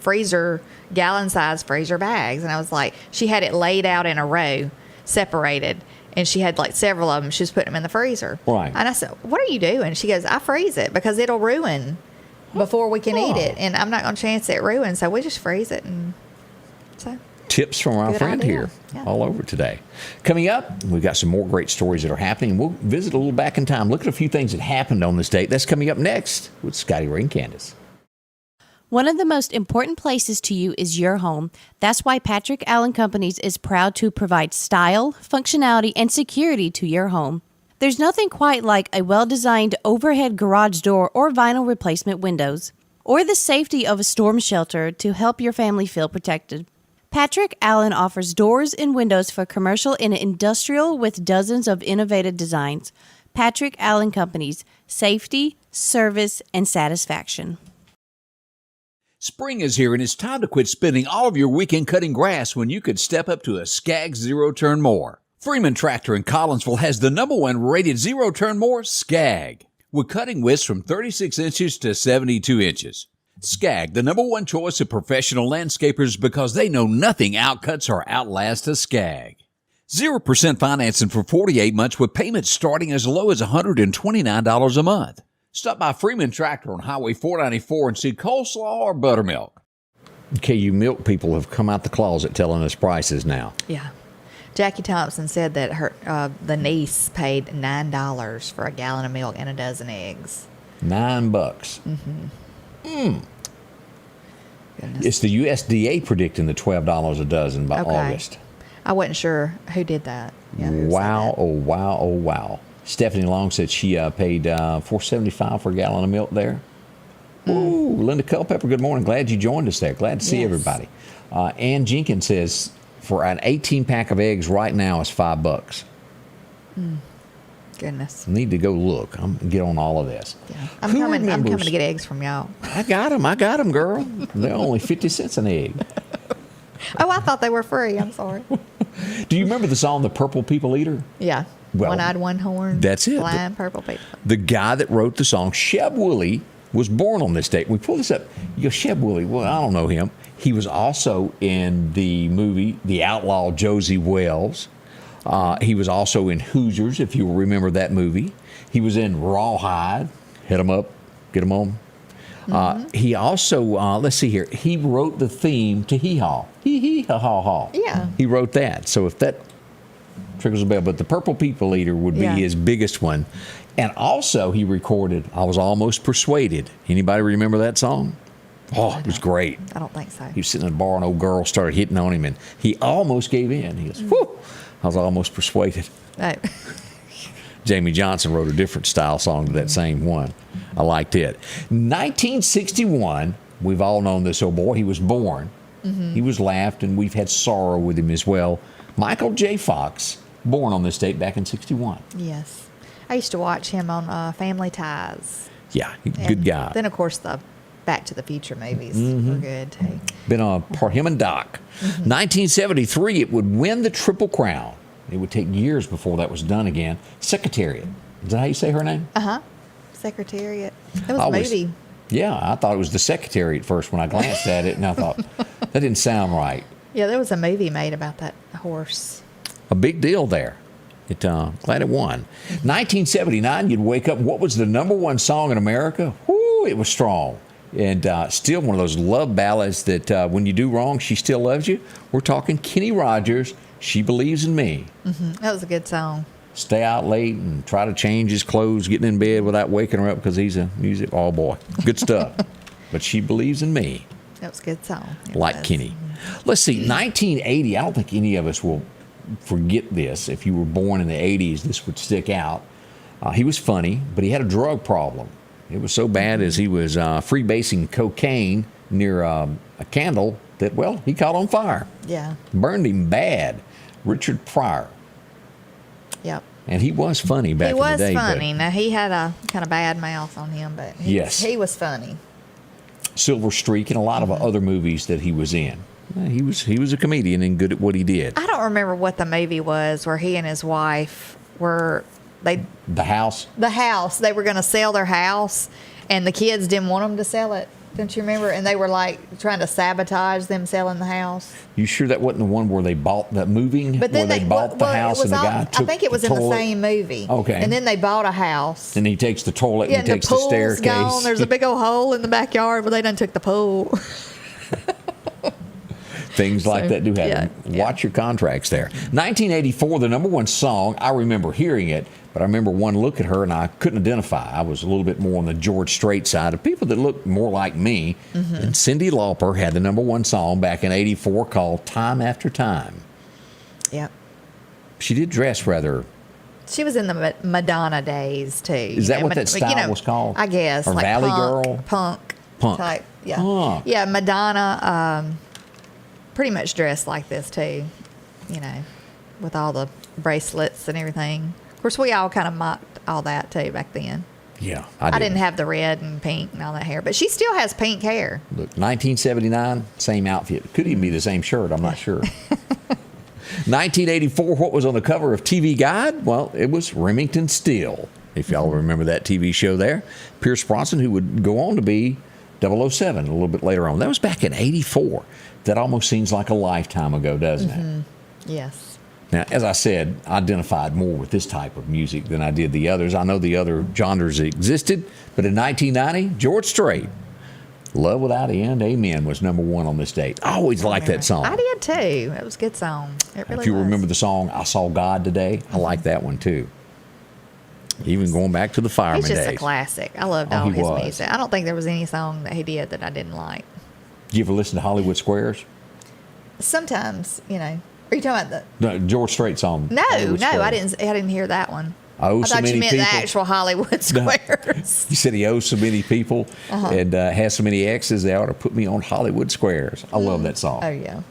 C: gallon-sized freezer bags. And I was like, she had it laid out in a row, separated. And she had, like, several of them. She was putting them in the freezer.
B: Right.
C: And I said, what are you doing? She goes, I freeze it because it'll ruin before we can eat it. And I'm not going to chance it ruin. So we just freeze it. And so...
B: tips from our
C: Good
B: friend
C: idea.
B: here
C: Yeah.
B: all over today. Coming up, we've got some more great stories that are happening. We'll visit a little back in time, look at a few things that happened on this date. That's coming up next with Scotty Ray Candace.
G: One of the most important places to you is your home. That's why Patrick Allen Companies is proud to provide style, functionality, and security to your home. There's nothing quite like a well-designed overhead garage door or vinyl replacement windows, or the safety of a storm shelter to help your family feel protected. Patrick Allen offers doors and windows for commercial and industrial with dozens of innovative designs. Patrick Allen Companies, safety, service, and satisfaction.
D: Spring is here and it's time to quit spending all of your weekend cutting grass when you could step up to a Skag Zero Turn Mower. Freeman Tractor in Collinsville has the #1 rated zero turn mower, Skag, with cutting widths from 36 inches to 72 inches. Skag, the #1 choice of professional landscapers because they know nothing outcuts or outlasts a Skag. 0% financing for 48 months with payments starting as low as $129 a month. Stop by Freeman Tractor on Highway 494 and see coleslaw or buttermilk.
B: Okay, you milk people have come out the closet telling us prices now.
C: Yeah. Jackie Thompson said that the niece paid $9 for a gallon of milk and a dozen eggs.
B: $9.
C: Goodness.
B: It's the USDA predicting the $12 a dozen by
C: Okay.
B: August.
C: I wasn't sure who did that. Yeah, who said
B: Wow,
C: that.
B: oh wow, oh wow. Stephanie Long said she paid $4.75 for a gallon of milk there. Ooh, Linda Culpepper, good morning. Glad you joined us there. Glad to see
C: Yes.
B: everybody. Ann Jenkins says for an 18-pack of eggs right now is $5.
C: Goodness.
B: Need to go look. I'm gonna get on all of this.
C: Yeah. I'm
B: Who
C: coming
B: remembers-
C: to get eggs from y'all.
B: I got them, girl. They're only 50 cents an egg.
C: Oh, I thought they were free. I'm sorry.
B: Do you remember the song "The Purple People Eater"?
C: Yeah.
B: Well,
C: One-eyed, one-horn.
B: that's it.
C: Blind purple people.
B: The guy that wrote the song, Sheb Woolley, was born on this date. We pull this up. You go, Sheb Woolley, well, I don't know him. He was also in the movie The Outlaw Josie Wells. He was also in Hoosiers, if you remember that movie. He was in Rawhide. Hit 'em up, get 'em on. He also, let's see here, he wrote the theme to Hee Haw. Hee Hee Ha Ha Ha.
C: Yeah.
B: He wrote that. So if that triggers a bell, but the Purple People Eater would be
C: Yeah.
B: his biggest one. And also he recorded I Was Almost Persuaded. Anybody remember that song? Oh, it was great.
C: I don't think so.
B: He was sitting in a bar, an old girl started hitting on him, and he almost gave in. He goes, whew, I was almost persuaded.
C: Oh.
B: Jamie Johnson wrote a different style song to that same one. I liked it. 1961, we've all known this old boy. He was born. He was laughed, and we've had sorrow with him as well. Michael J. Fox, born on this date back in 61.
C: Yes. I used to watch him on Family Ties.
B: Yeah, good
C: And
B: guy.
C: Then, of course, the Back to the Future movies were good, too.
B: Been on part him and Doc. 1973, it would win the Triple Crown. It would take years before that was done again. Secretariat. Is that how you say her name?
C: Uh-huh. Secretariat. That was
B: Always-
C: a movie.
B: Yeah, I thought it was the Secretary at first when I glanced at it, and I thought, that didn't sound right.
C: Yeah, there was a movie made about that horse.
B: A big deal there. Glad it won. 1979, you'd wake up. What was the #1 song in America? Whoo, it was strong. And still one of those love ballads that when you do wrong, she still loves you. We're talking Kenny Rogers, She Believes in Me.
C: That was a good song.
B: Stay out late and try to change his clothes, getting in bed without waking her up because he's a music. Oh, boy. Good stuff. But She Believes in Me.
C: That was a good song. It
B: Like
C: was.
B: Kenny. Let's see, 1980, I don't think any of us will forget this. If you were born in the 80s, this would stick out. He was funny, but he had a drug problem. It was so bad as he was freebasing cocaine near a candle that, well, he caught on fire.
C: Yeah.
B: Burned him bad. Richard Pryor.
C: Yep.
B: And he was funny back in the day.
C: He was funny. Now, he had a kind of bad mouth on him, but he was funny.
B: Silver Streak and a lot of other movies that he was in. He was a comedian and good at what he did.
C: I don't remember what the movie was where he and his wife were...
B: The House?
C: The house. They were going to sell their house, and the kids didn't want them to sell it. Don't you remember? And they were like trying to sabotage them selling the house.
B: You sure that wasn't the one where they bought that moving?
C: But then
B: where they bought the house and the guy took
C: I think it was
B: the
C: in the
B: toilet?
C: same movie.
B: Okay.
C: And then they bought a house.
B: And he takes the toilet and he takes the
C: pool's
B: staircase.
C: Gone. There's a big old hole in the backyard where they done took the pool.
B: Things like that do happen.
C: Yeah.
B: Watch your contracts there. 1984, the number one song, I remember hearing it, but I remember one look at her and I couldn't identify. I was a little bit more on the George Strait side of people that looked more like me. Mm-hmm. And Cyndi Lauper had the number one song back in 84 called Time After Time.
C: Yep.
B: She did dress rather...
C: She was in the Madonna days, too.
B: Is that what that style was called?
C: I guess.
B: Or
C: like
B: Valley
C: punk type. Yeah.
B: Punk.
C: Yeah, Madonna pretty much dressed like this, too. You know, with all the bracelets and everything. Of course, we all kind of mocked all that, too, back then.
B: Yeah.
C: I didn't have the red and pink and all that hair. But she still has pink hair.
B: Look, 1979, same outfit. Could even be the same shirt. I'm not sure. 1984, what was on the cover of TV Guide? Well, it was Remington Steele, if y'all remember that TV show there. Pierce Bronson, who would go on to be 007 a little bit later on. That was back in 84. That almost seems like a lifetime ago, doesn't it?
C: Yes.
B: Now, as I said, I identified more with this type of music than I did the others. I know the other genres existed, but in 1990, George Strait, Love Without End, Amen, was number one on this date. I always liked that song.
C: I did, too. It was a good song. It really
B: If you
C: was.
B: remember the song, I Saw God Today, I like that one, too. Even going back to the Fireman
C: He's just
B: days.
C: a classic. I loved
B: Oh,
C: all
B: he
C: his
B: was.
C: music. I don't think there was any song that he did that I didn't like.
B: Did you ever listen to Hollywood Squares?
C: Sometimes, you know. Are you talking about the...
B: No, George Strait song.
C: No,
B: Hollywood
C: I
B: Squares.
C: didn't hear that one.
B: Oh,
C: I
B: so
C: thought
B: many
C: you meant
B: people.
C: the actual Hollywood Squares.
B: He said he owes so many people and has so many exes, they ought to put me on Hollywood Squares. I love that song.
C: Oh, yeah.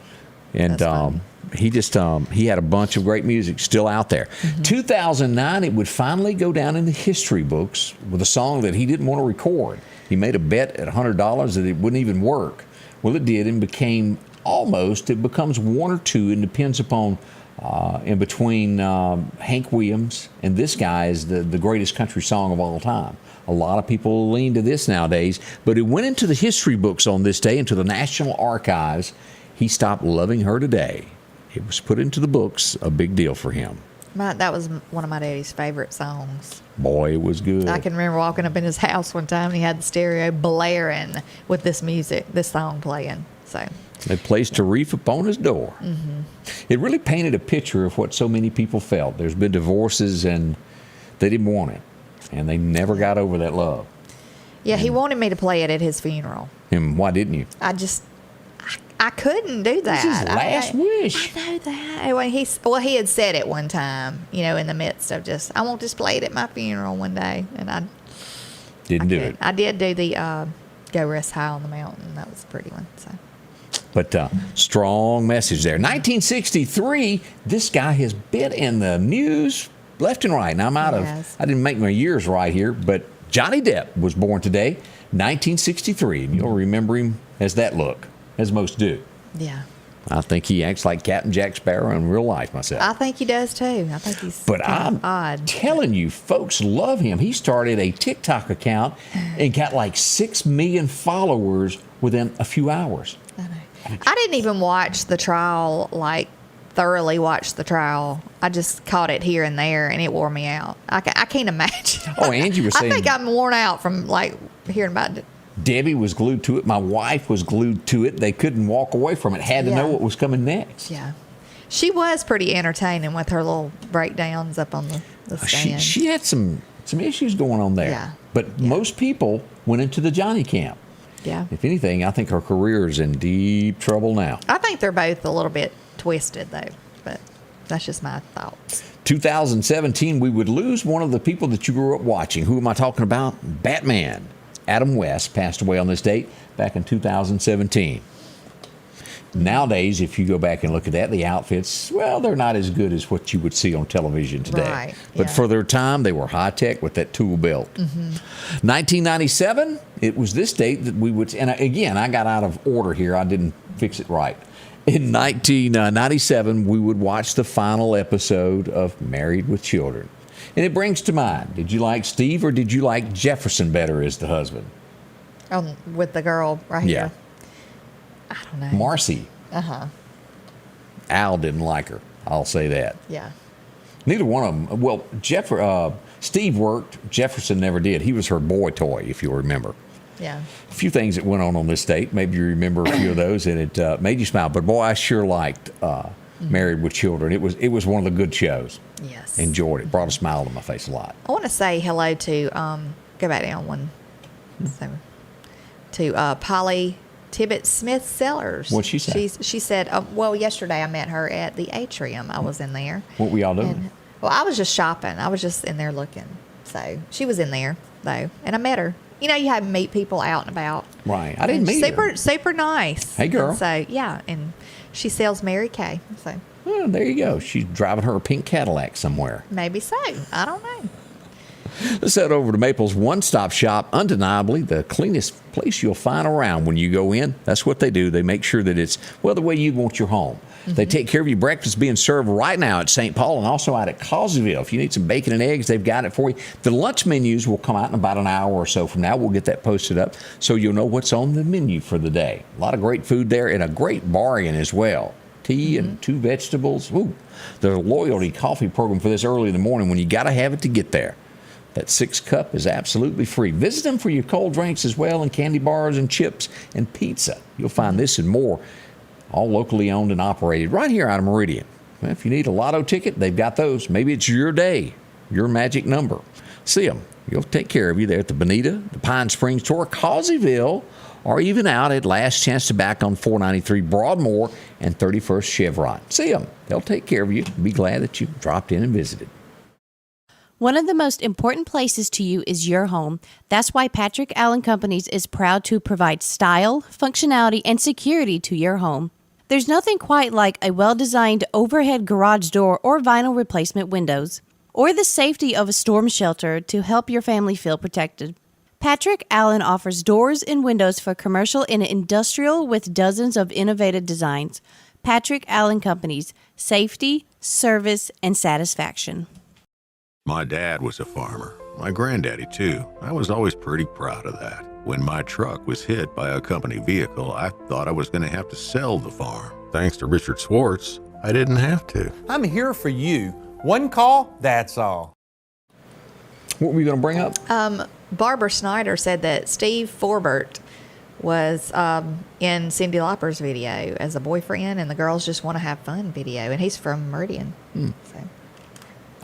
B: And
C: That's funny.
B: he just he had a bunch of great music still out there. 2009, it would finally go down in the history books with a song that he didn't want to record. He made a bet at $100 that it wouldn't even work. Well, it did and became almost. It becomes one or two and depends upon in between Hank Williams and this guy is the greatest country song of all time. A lot of people lean to this nowadays, but it went into the history books on this day, into the National Archives. He stopped loving her today. It was put into the books, a big deal for him.
C: That was one of my daddy's favorite songs.
B: Boy, it was good.
C: I can remember walking up in his house one time and he had the stereo blaring with this song playing. So
B: They placed a wreath upon his door. It really painted a picture of what so many people felt. There's been divorces and they didn't want it. And they never got over that love.
C: yeah, he wanted me to play it at his funeral.
B: And why didn't you?
C: I couldn't do that.
B: This is his last wish.
C: I know that. He had said it one time, in the midst of I won't just play it at my funeral one day. And I
B: Didn't do it.
C: I did do the Go Rest High on the Mountain. That was a pretty one. So.
B: But strong message there. 1963, this guy has been in the news left and right. Now, I didn't make my years right here, but Johnny Depp was born today, 1963. And you'll remember him as that look, as most do.
C: Yeah.
B: I think he acts like Captain Jack Sparrow in real life myself.
C: I think he does too. I think he's
B: But
C: kind
B: I'm
C: of odd.
B: telling you, folks love him. He started a TikTok account and got like 6 million followers within a few hours.
C: I didn't even watch the trial, thoroughly watch the trial. I just caught it here and there, and it wore me out. I can't imagine.
B: Oh, Angie was saying...
C: I think I'm worn out from, hearing about it.
B: Debbie was glued to it. My wife was glued to it. They couldn't walk away from it. Had to know what was coming next.
C: Yeah. She was pretty entertaining with her little breakdowns up on the stand.
B: She had some issues going on there.
C: Yeah.
B: But most people went into the Johnny camp.
C: Yeah.
B: If anything, I think her career is in deep trouble now.
C: I think they're both a little bit twisted, though. But that's just my thoughts.
B: 2017, we would lose one of the people that you grew up watching. Who am I talking about? Batman. Adam West passed away on this date back in 2017. Nowadays, if you go back and look at that, the outfits, well, they're not as good as what you would see on television today.
C: Right,
B: But
C: yeah.
B: for their time, they were high tech with that tool belt. 1997, it was this date that we would, and again, I got out of order here. I didn't fix it right. In 1997, we would watch the final episode of Married with Children. And it brings to mind, did you like Steve or did you like Jefferson better as the husband?
C: With the girl right
B: Yeah.
C: here. I don't know.
B: Marcy. Al didn't like her. I'll say that.
C: Yeah.
B: Neither one of them. Well, Steve worked. Jefferson never did. He was her boy toy, if you'll remember.
C: Yeah.
B: A few things that went on this date. Maybe you remember a few of those, and it made you smile. But boy, I sure liked Married with Children. It was one of the good shows.
C: Yes.
B: Enjoyed it. Brought a smile to my face a lot.
C: I want to say hello to go back down one. So, to Polly Tibbet Smith Sellers.
B: What'd she say?
C: She said, well, yesterday I met her at the atrium. I was in there.
B: What were y'all doing?
C: And, well, I was just shopping. I was just in there looking. So she was in there though, and I met her. You know, you have to meet people out and about.
B: Right. I didn't
C: And
B: meet her.
C: super nice.
B: Hey, girl.
C: And so yeah, and she sells Mary Kay. So
B: Well, there you go. She's driving her pink Cadillac somewhere.
C: maybe so. I don't know.
B: Let's head over to Maple's one-stop shop. Undeniably, the cleanest place you'll find around when you go in. That's what they do. They make sure that it's, well, the way you want your home. They take care of your breakfast being served right now at St. Paul and also out at Causeyville. If you need some bacon and eggs, they've got it for you. The lunch menus will come out in about an hour or so from now. We'll get that posted up so you'll know what's on the menu for the day. A lot of great food there and a great bargain as well. Tea and 2 vegetables. Ooh, the loyalty coffee program for this early in the morning when you got to have it to get there. That 6-cup is absolutely free. Visit them for your cold drinks as well, and candy bars and chips and pizza. You'll find this and more, all locally owned and operated right here out of Meridian. Well, if you need a lotto ticket, they've got those. Maybe it's your day, your magic number. See them. You'll take care of you there at the Bonita, the Pine Springs Tour, Causeyville, or even out at Last Chance Tobacco on 493 Broadmoor and 31st Chevron. See them. They'll take care of you. Be glad that you dropped in and visited.
G: One of the most important places to you is your home. That's why Patrick Allen Companies is proud to provide style, functionality, and security to your home. There's nothing quite like a well-designed overhead garage door or vinyl replacement windows, or the safety of a storm shelter to help your family feel protected. Patrick Allen offers doors and windows for commercial and industrial with dozens of innovative designs. Patrick Allen Companies, safety, service, and satisfaction.
H: My dad was a farmer. My granddaddy, too. I was always pretty proud of that. When my truck was hit by a company vehicle, I thought I was going to have to sell the farm. Thanks to Richard Swartz, I didn't have to.
I: I'm here for you. One call, that's all.
B: What were you going to bring up?
C: Barbara Snyder said that Steve Forbert was in Cyndi Lauper's video as a boyfriend, and the girls just want to have fun video, and he's from Meridian. So,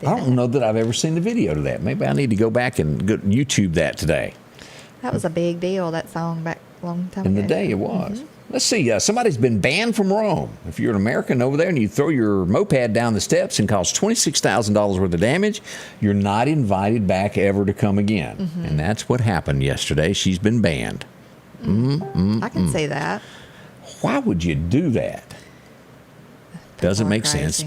B: I don't know that I've ever seen the video to that. Maybe I need to go back and YouTube that today.
C: that was a big deal, that song back a long time
B: In
C: ago.
B: the day it was. Let's see. Somebody's been banned from Rome. If you're an American over there and you throw your moped down the steps and cause $26,000 worth of damage, you're not invited back ever to come again. And that's what happened yesterday. She's been banned.
C: I can see that.
B: Why would you do that? Doesn't
C: are
B: make
C: crazy.
B: sense.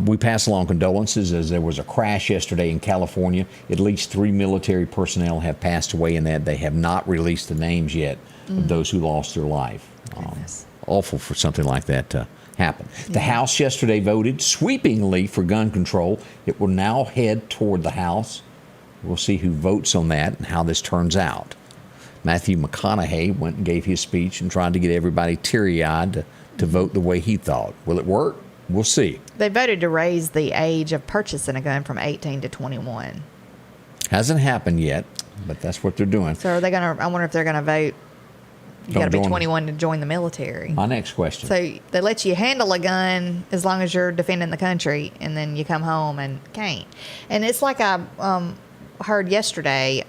B: We pass along condolences as there was a crash yesterday in California. At least 3 military personnel have passed away in that. They have not released the names yet of those who lost their life.
C: Goodness.
B: Awful for something like that to happen. The House yesterday voted sweepingly for gun control. It will now head toward the House. We'll see who votes on that and how this turns out. Matthew McConaughey went and gave his speech and tried to get everybody teary-eyed to vote the way he thought. Will it work? We'll see.
C: They voted to raise the age of purchasing a gun from 18 to 21.
B: Hasn't happened yet, but that's what they're doing.
C: So are they going to, I wonder if they're going to vote, you got to be
B: join-
C: 21 to join the military.
B: My next question.
C: So they let you handle a gun as long as you're defending the country, and then you come home and can't. And it's like I heard yesterday,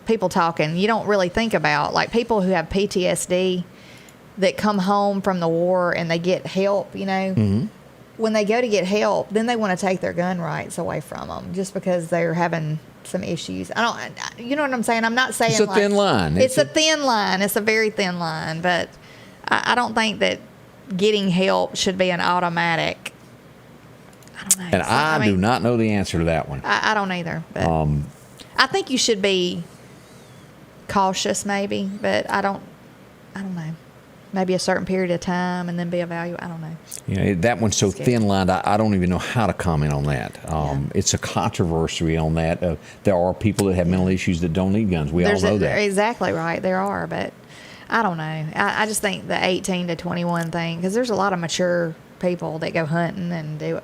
C: people talking, you don't really think about, like, people who have PTSD that come home from the war and they get help, you know. When they go to get help, then they want to take their gun rights away from them just because they're having some issues. You know what I'm saying? I'm not saying
B: It's a
C: like,
B: thin line.
C: It's a thin line. It's a very thin line, but I don't think that getting help should be an automatic. I don't know.
B: And I do not know the answer to that one.
C: I don't either. But I think you should be cautious, maybe, but I don't know. Maybe a certain period of time and then be evaluated. I don't know.
B: Yeah, that one's so thin-lined, I don't even know how to comment on that. It's a controversy on that. There are people that have mental issues that don't need guns. We all know that.
C: Exactly right. There are, but I don't know. I just think the 18 to 21 thing, because there's a lot of mature people that go hunting and do,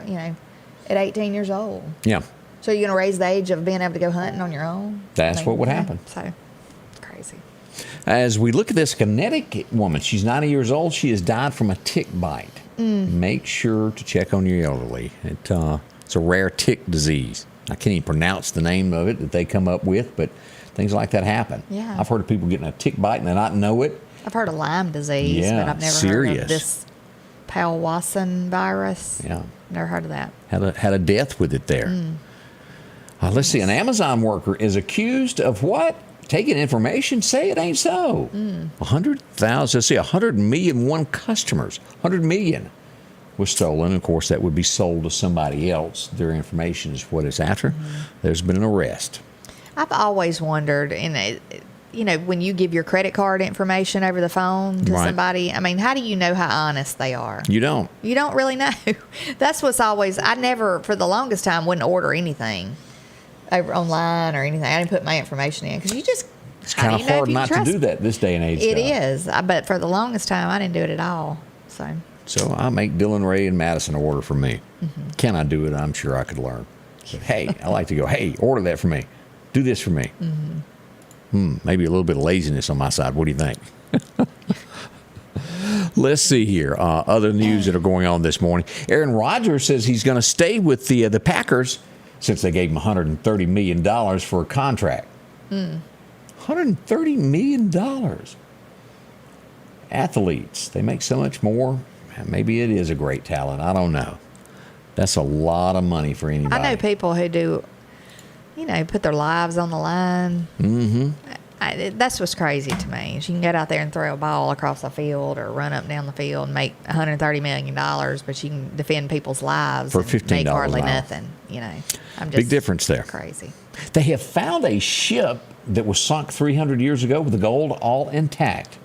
C: at 18 years old.
B: Yeah.
C: So you're going to raise the age of being able to go hunting on your own?
B: That's what would happen.
C: So, it's crazy.
B: As we look at this Connecticut woman, she's 90 years old. She has died from a tick bite. Make sure to check on your elderly. It's a rare tick disease. I can't even pronounce the name of it that they come up with, but things like that happen.
C: Yeah.
B: I've heard of people getting a tick bite and they not know it.
C: I've heard of Lyme disease, but I've never heard of this Powassan virus.
B: Yeah.
C: Never heard of that.
B: Had a death with it there. Let's see. An Amazon worker is accused of what? Taking information, say it ain't so. 100,000, let's see, 100 million one customers, 100 million was stolen. Of course, that would be sold to somebody else. Their information is what it's after. There's been an arrest.
C: I've always wondered, when you give your credit card information over the phone to somebody, I mean, how do you know how honest they are?
B: You don't.
C: You don't really know. That's what's always, I never, for the longest time, wouldn't order anything over online or anything. I didn't put my information in because
B: it's kind of hard not to do that this day and age.
C: It is, but for the longest time, I didn't do it at all. So
B: I make Dylan, Ray, and Madison order for me. Can I do it? I'm sure I could learn. But hey, I like to go, hey, order that for me. Do this for me. Maybe a little bit of laziness on my side. What do you think? Let's see here. Other news that are going on this morning. Aaron Rodgers says he's going to stay with the Packers since they gave him $130 million for a contract. $130 million. Athletes, they make so much more. Maybe it is a great talent. I don't know. That's a lot of money for anybody.
C: I know people who do, put their lives on the line. That's what's crazy to me. You can get out there and throw a ball across the field or run up and down the field and make $130 million, but you can defend people's lives
B: for
C: $15 make hardly
B: an hour.
C: Nothing. I'm just
B: big difference there.
C: Crazy.
B: They have found a ship that was sunk 300 years ago with the gold all intact.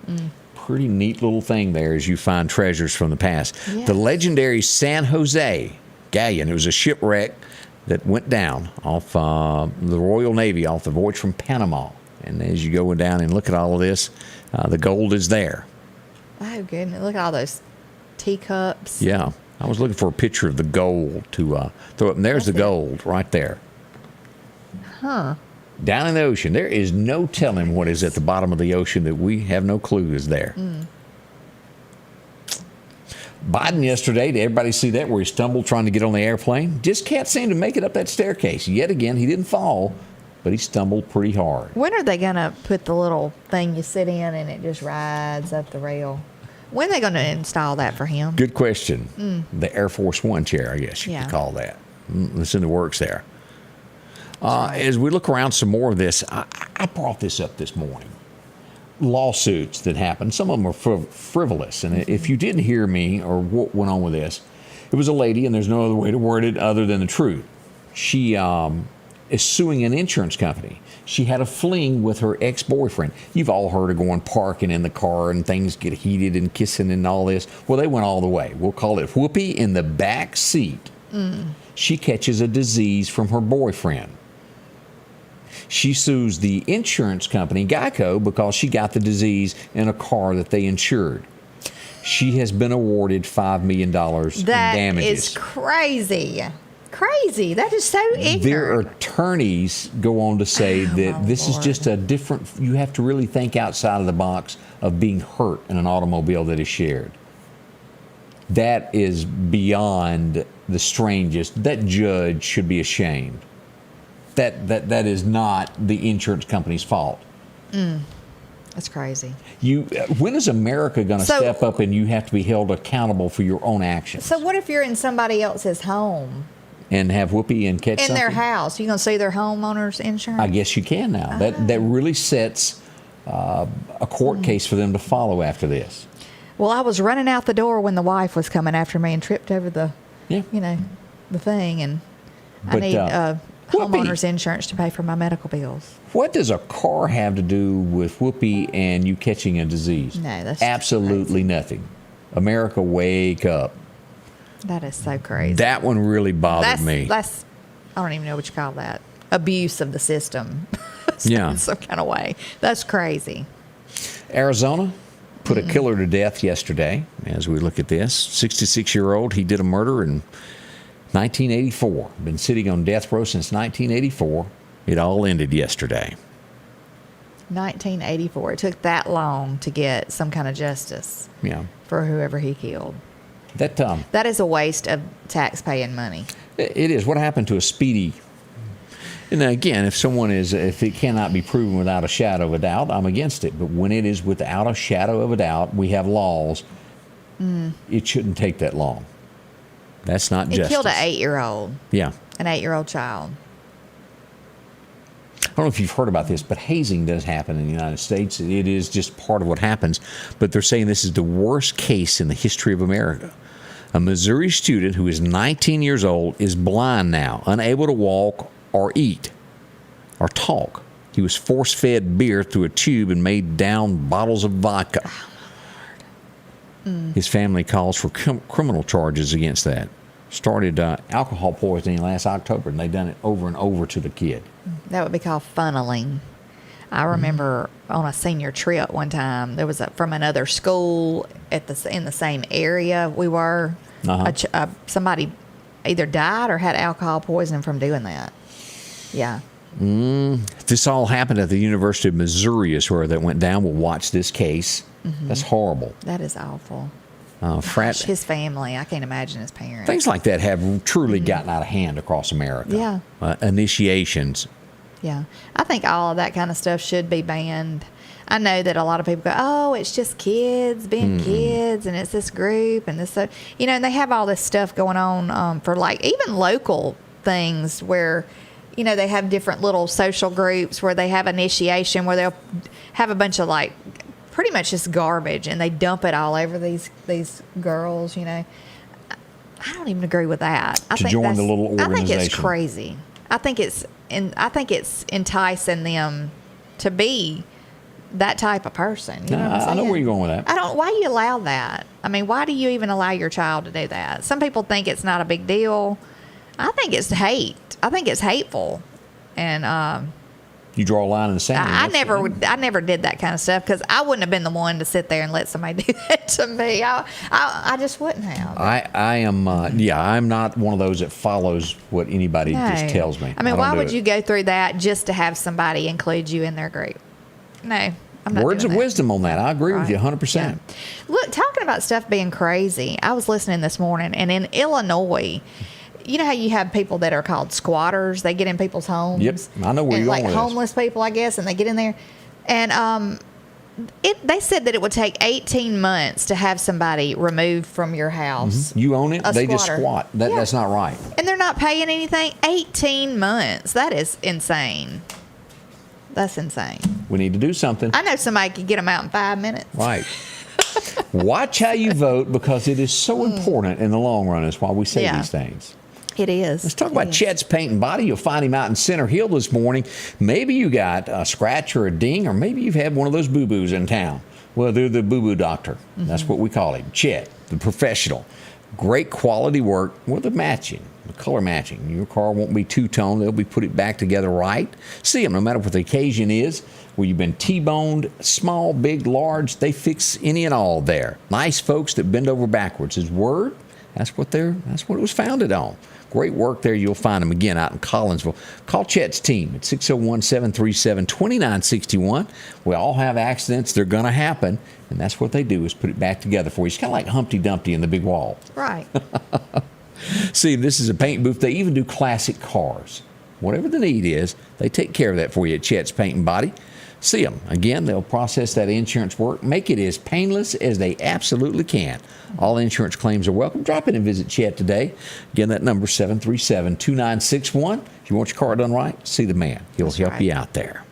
B: Pretty neat little thing there as you find treasures from the past.
C: Yes.
B: The legendary San Jose galleon. It was a shipwreck that went down off the Royal Navy off the voyage from Panama. And as you go down and look at all of this, the gold is there.
C: Oh, goodness. Look at all those teacups.
B: Yeah. I was looking for a picture of the gold to throw up. And there's the gold right there.
C: Huh.
B: Down in the ocean. There is no telling what is at the bottom of the ocean that we have no clue is there. Biden yesterday, did everybody see that where he stumbled trying to get on the airplane? Just can't seem to make it up that staircase. Yet again, he didn't fall, but he stumbled pretty hard.
C: When are they going to put the little thing you sit in and it just rides up the rail? When are they going to install that for him?
B: Good question. The Air Force One chair, I guess you could call that. It's in the works there. As we look around some more of this, I brought this up this morning. Lawsuits that happen. Some of them are frivolous. And if you didn't hear me or what went on with this, it was a lady, and there's no other way to word it other than the truth. She is suing an insurance company. She had a fling with her ex-boyfriend. You've all heard of going parking in the car and things get heated and kissing and all this. Well, they went all the way. We'll call it whoopee in the back seat. She catches a disease from her boyfriend. She sues the insurance company, Geico, because she got the disease in a car that they insured. She has been awarded $5 million in damages.
C: That is crazy. Crazy. That is so ignorant.
B: Their attorneys go on to say that this is just a different, you have to really think outside of the box of being hurt in an automobile that is shared. That is beyond the strangest. That judge should be ashamed. That is not the insurance company's fault.
C: That's crazy.
B: When is America going to step up and you have to be held accountable for your own actions?
C: So what if you're in somebody else's home?
B: And have whoopee and catch something?
C: In their house. You going to see their homeowner's insurance?
B: I guess you can now. That really sets a court case for them to follow after this.
C: Well, I was running out the door when the wife was coming after me and tripped over the, the thing, and I need homeowner's insurance to pay for my medical bills.
B: What does a car have to do with Whoopi and you catching a disease?
C: No, that's
B: absolutely nothing. America, wake up.
C: That is so crazy.
B: That one really bothered me.
C: That's I don't even know what you call that. Abuse of the system.
B: Yeah.
C: Some kind of way. That's crazy.
B: Arizona put a killer to death yesterday. As we look at this, 66-year-old, he did a murder in 1984. Been sitting on death row since 1984. It all ended yesterday.
C: 1984. It took that long to get some kind of justice.
B: Yeah.
C: For whoever he killed.
B: That
C: is a waste of tax-paying money.
B: It is. What happened to a speedy? And again, if it cannot be proven without a shadow of a doubt, I'm against it. But when it is without a shadow of a doubt, we have laws. It shouldn't take that long. That's not justice.
C: He killed an 8-year-old.
B: Yeah.
C: An 8-year-old child.
B: I don't know if you've heard about this, but hazing does happen in the United States. It is just part of what happens. But they're saying this is the worst case in the history of America. A Missouri student who is 19 years old is blind now, unable to walk or eat or talk. He was force-fed beer through a tube and made down bottles of vodka.
C: Oh,
B: His family calls for criminal charges against that. Started alcohol poisoning last October, and they've done it over and over to the kid.
C: That would be called funneling. I remember on a senior trip one time, there was from another school in the same area we were. Somebody either died or had alcohol poisoning from doing that. Yeah.
B: This all happened at the University of Missouri is where that went down. We'll watch this case. That's horrible.
C: That is awful. His family, I can't imagine his parents.
B: Things like that have truly gotten out of hand across America.
C: Yeah.
B: Initiations.
C: Yeah. I think all of that kind of stuff should be banned. I know that a lot of people go, oh, it's just kids being kids, and it's this group and this, and they have all this stuff going on for like even local things where, they have different little social groups where they have initiation where they'll have a bunch of like pretty much just garbage and they dump it all over these girls, I don't even agree with that. I think
B: join the little organization.
C: I think it's crazy. I think it's enticing them to be that type of person. You know what I'm saying?
B: I know where you're going with that.
C: Why do you allow that? I mean, why do you even allow your child to do that? Some people think it's not a big deal. I think it's hate. I think it's hateful. And
B: you draw a line in the sand.
C: I never did that kind of stuff because I wouldn't have been the one to sit there and let somebody do that to me. I just wouldn't have.
B: I am. I'm not one of those that follows what anybody just tells me.
C: I mean, why would you go through that just to have somebody include you in their group? No, I'm not.
B: Words of wisdom on that. I agree with you 100%.
C: Yeah. Look, talking about stuff being crazy, I was listening this morning, and in Illinois, you know how you have people that are called squatters? They get in people's homes.
B: Yep, I know where you're going with this.
C: Like homeless people, I guess, and they get in there. And they said that it would take 18 months to have somebody removed from your house.
B: You own it, they just
C: squatter.
B: squat. That's not right.
C: And they're not paying anything? 18 months. That is insane. That's insane.
B: We need to do something.
C: I know somebody could get them out in 5 minutes.
B: Right. Watch how you vote because it is so important in the long run. That's why we say these things.
C: It is.
B: Let's talk about Chet's Paint and Body. You'll find him out in Center Hill this morning. Maybe you got a scratch or a ding, or maybe you've had one of those boo-boos in town. Well, they're the boo-boo doctor. That's what we call him, Chet, the professional. Great quality work with the matching, the color matching. Your car won't be two-tone. They'll be put it back together right. See them no matter what the occasion is. Where you've been T-boned, small, big, large, they fix any and all there. Nice folks that bend over backwards. His word, that's what it was founded on. Great work there. You'll find them again out in Collinsville. Call Chet's team at 601-737-2961. We all have accidents. They're going to happen. And that's what they do is put it back together for you. It's kind of like Humpty Dumpty in the big wall.
C: Right.
B: See, this is a paint booth. They even do classic cars. Whatever the need is, they take care of that for you at Chet's Paint and Body. See them. Again, they'll process that insurance work, make it as painless as they absolutely can. All insurance claims are welcome. Drop in and visit Chet today. Again, that number is 737-2961. If you want your car done right, see the man. He'll help you out there.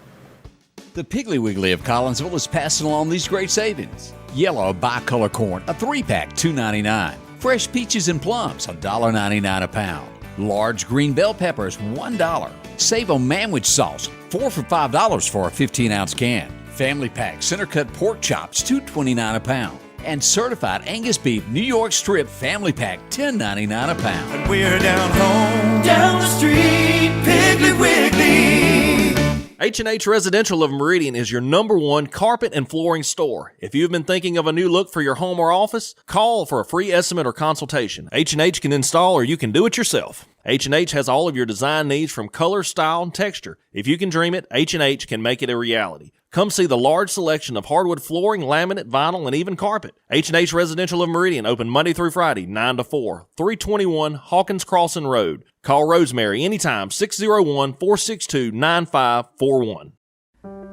D: The Piggly Wiggly of Collinsville is passing along these great savings. Yellow bicolor corn, a 3-pack, $2.99. Fresh peaches and plums, $1.99 a pound. Large green bell peppers, $1. Save on manwich sauce, 4 for $5 for a 15-ounce can. Family pack center cut pork chops, $2.29 a pound. And certified Angus beef New York strip family pack, $10.99 a pound.
E: And we're down home, down the street, Piggly Wiggly.
J: H&H Residential of Meridian is your #1 carpet and flooring store. If you've been thinking of a new look for your home or office, call for a free estimate or consultation. H&H can install or you can do it yourself. H&H has all of your design needs from color, style, and texture. If you can dream it, H&H can make it a reality. Come see the large selection of hardwood flooring, laminate, vinyl, and even carpet. H&H Residential of Meridian, open Monday through Friday, 9 to 4, 321 Hawkins Crossing Road. Call Rosemary anytime, 601-462-9541.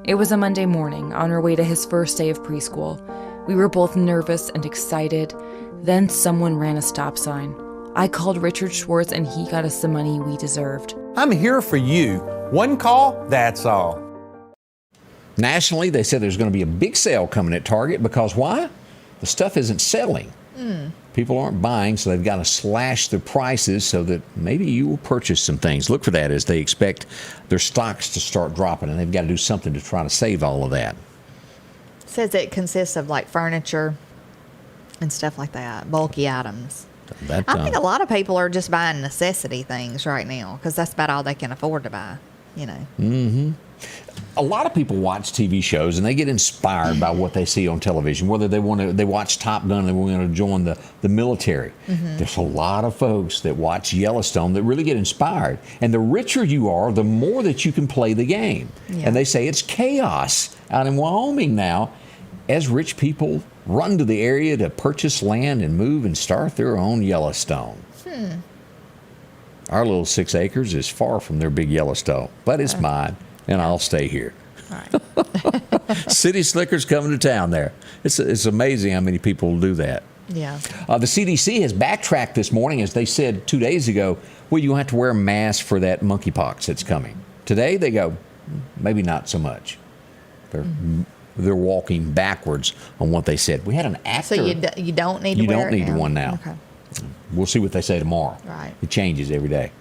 K: It was a Monday morning on our way to his first day of preschool. We were both nervous and excited. Then someone ran a stop sign. I called Richard Schwartz and he got us the money we deserved.
I: I'm here for you. One call, that's all.
B: Nationally, they said there's going to be a big sale coming at Target because why? The stuff isn't selling. People aren't buying, so they've got to slash the prices so that maybe you will purchase some things. Look for that as they expect their stocks to start dropping, and they've got to do something to try to save all of that.
C: It says it consists of like furniture and stuff like that, bulky items. I think a lot of people are just buying necessity things right now because that's about all they can afford to buy, you know.
B: Mm-hmm. A lot of people watch TV shows and they get inspired by what they see on television, whether they watch Top Gun and they want to join the military. There's a lot of folks that watch Yellowstone that really get inspired. And the richer you are, the more that you can play the game. Yeah. And they say it's chaos out in Wyoming now as rich people run to the area to purchase land and move and start their own Yellowstone. Our little 6 acres is far from their big Yellowstone, but it's mine. And I'll stay here.
C: Right.
B: City Slickers coming to town there. It's amazing how many people do that.
C: Yeah.
B: The CDC has backtracked this morning as they said 2 days ago, well, you have to wear a mask for that monkeypox that's coming. Today they go, maybe not so much. They're walking backwards on what they said. We had an actor.
C: So you don't need to wear it now? You don't need
B: one now.
C: Okay.
B: We'll see what they say tomorrow.
C: Right.
B: It changes every day.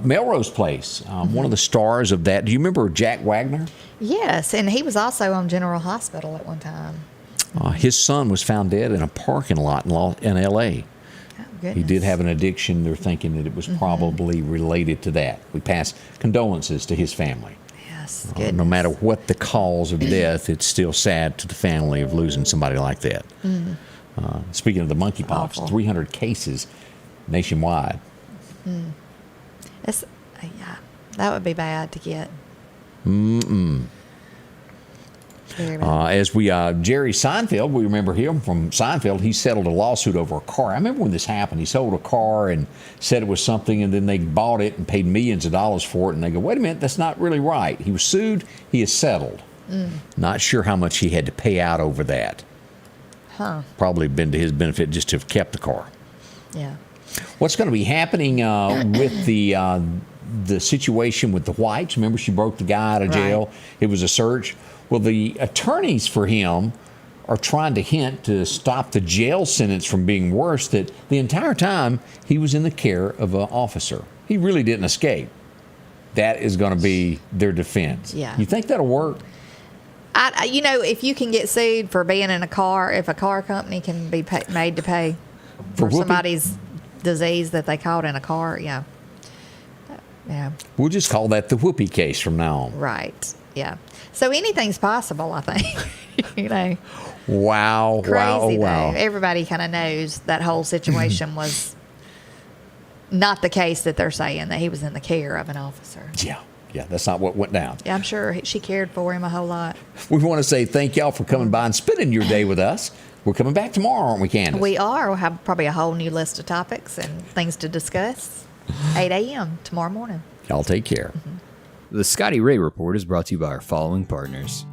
B: Melrose Place, one of the stars of that. Do you remember Jack Wagner?
C: Yes, and he was also on General Hospital at one time.
B: His son was found dead in a parking lot in L.A.
C: Oh,
B: he did have an addiction. They're thinking that it was probably related to that. We pass condolences to his family.
C: Yes,
B: no matter what the cause of death, it's still sad to the family of losing somebody like that. Speaking of the monkeypox, 300 cases nationwide.
C: Yeah, that would be bad to get.
B: As Jerry Seinfeld, we remember him from Seinfeld. He settled a lawsuit over a car. I remember when this happened. He sold a car and said it was something, and then they bought it and paid millions of dollars for it. And they go, wait a minute, that's not really right. He was sued. He is settled. Not sure how much he had to pay out over that. Probably been to his benefit just to have kept the car.
C: Yeah.
B: What's going to be happening with the situation with the Whites? Remember, she broke the guy out of jail. Right. It was a search. Well, the attorneys for him are trying to hint to stop the jail sentence from being worse, that the entire time he was in the care of an officer. He really didn't escape. That is going to be their defense.
C: Yeah.
B: You think that'll work?
C: If you can get sued for being in a car, if a car company can be made to pay for somebody's disease that they caught in a car, yeah.
B: We'll just call that the whoopee case from now on.
C: Right. Yeah. So anything's possible, I think.
B: Wow.
C: Crazy, though. Everybody kind of knows that whole situation was not the case that they're saying, that he was in the care of an officer.
B: Yeah, that's not what went down.
C: Yeah, I'm sure she cared for him a whole lot.
B: We want to say thank y'all for coming by and spending your day with us. We're coming back tomorrow, aren't we, Candace?
C: We are. We'll have probably a whole new list of topics and things to discuss. 8 a.m. tomorrow morning.
B: Y'all take care.
A: The Scotty Ray Report is brought to you by our following partners: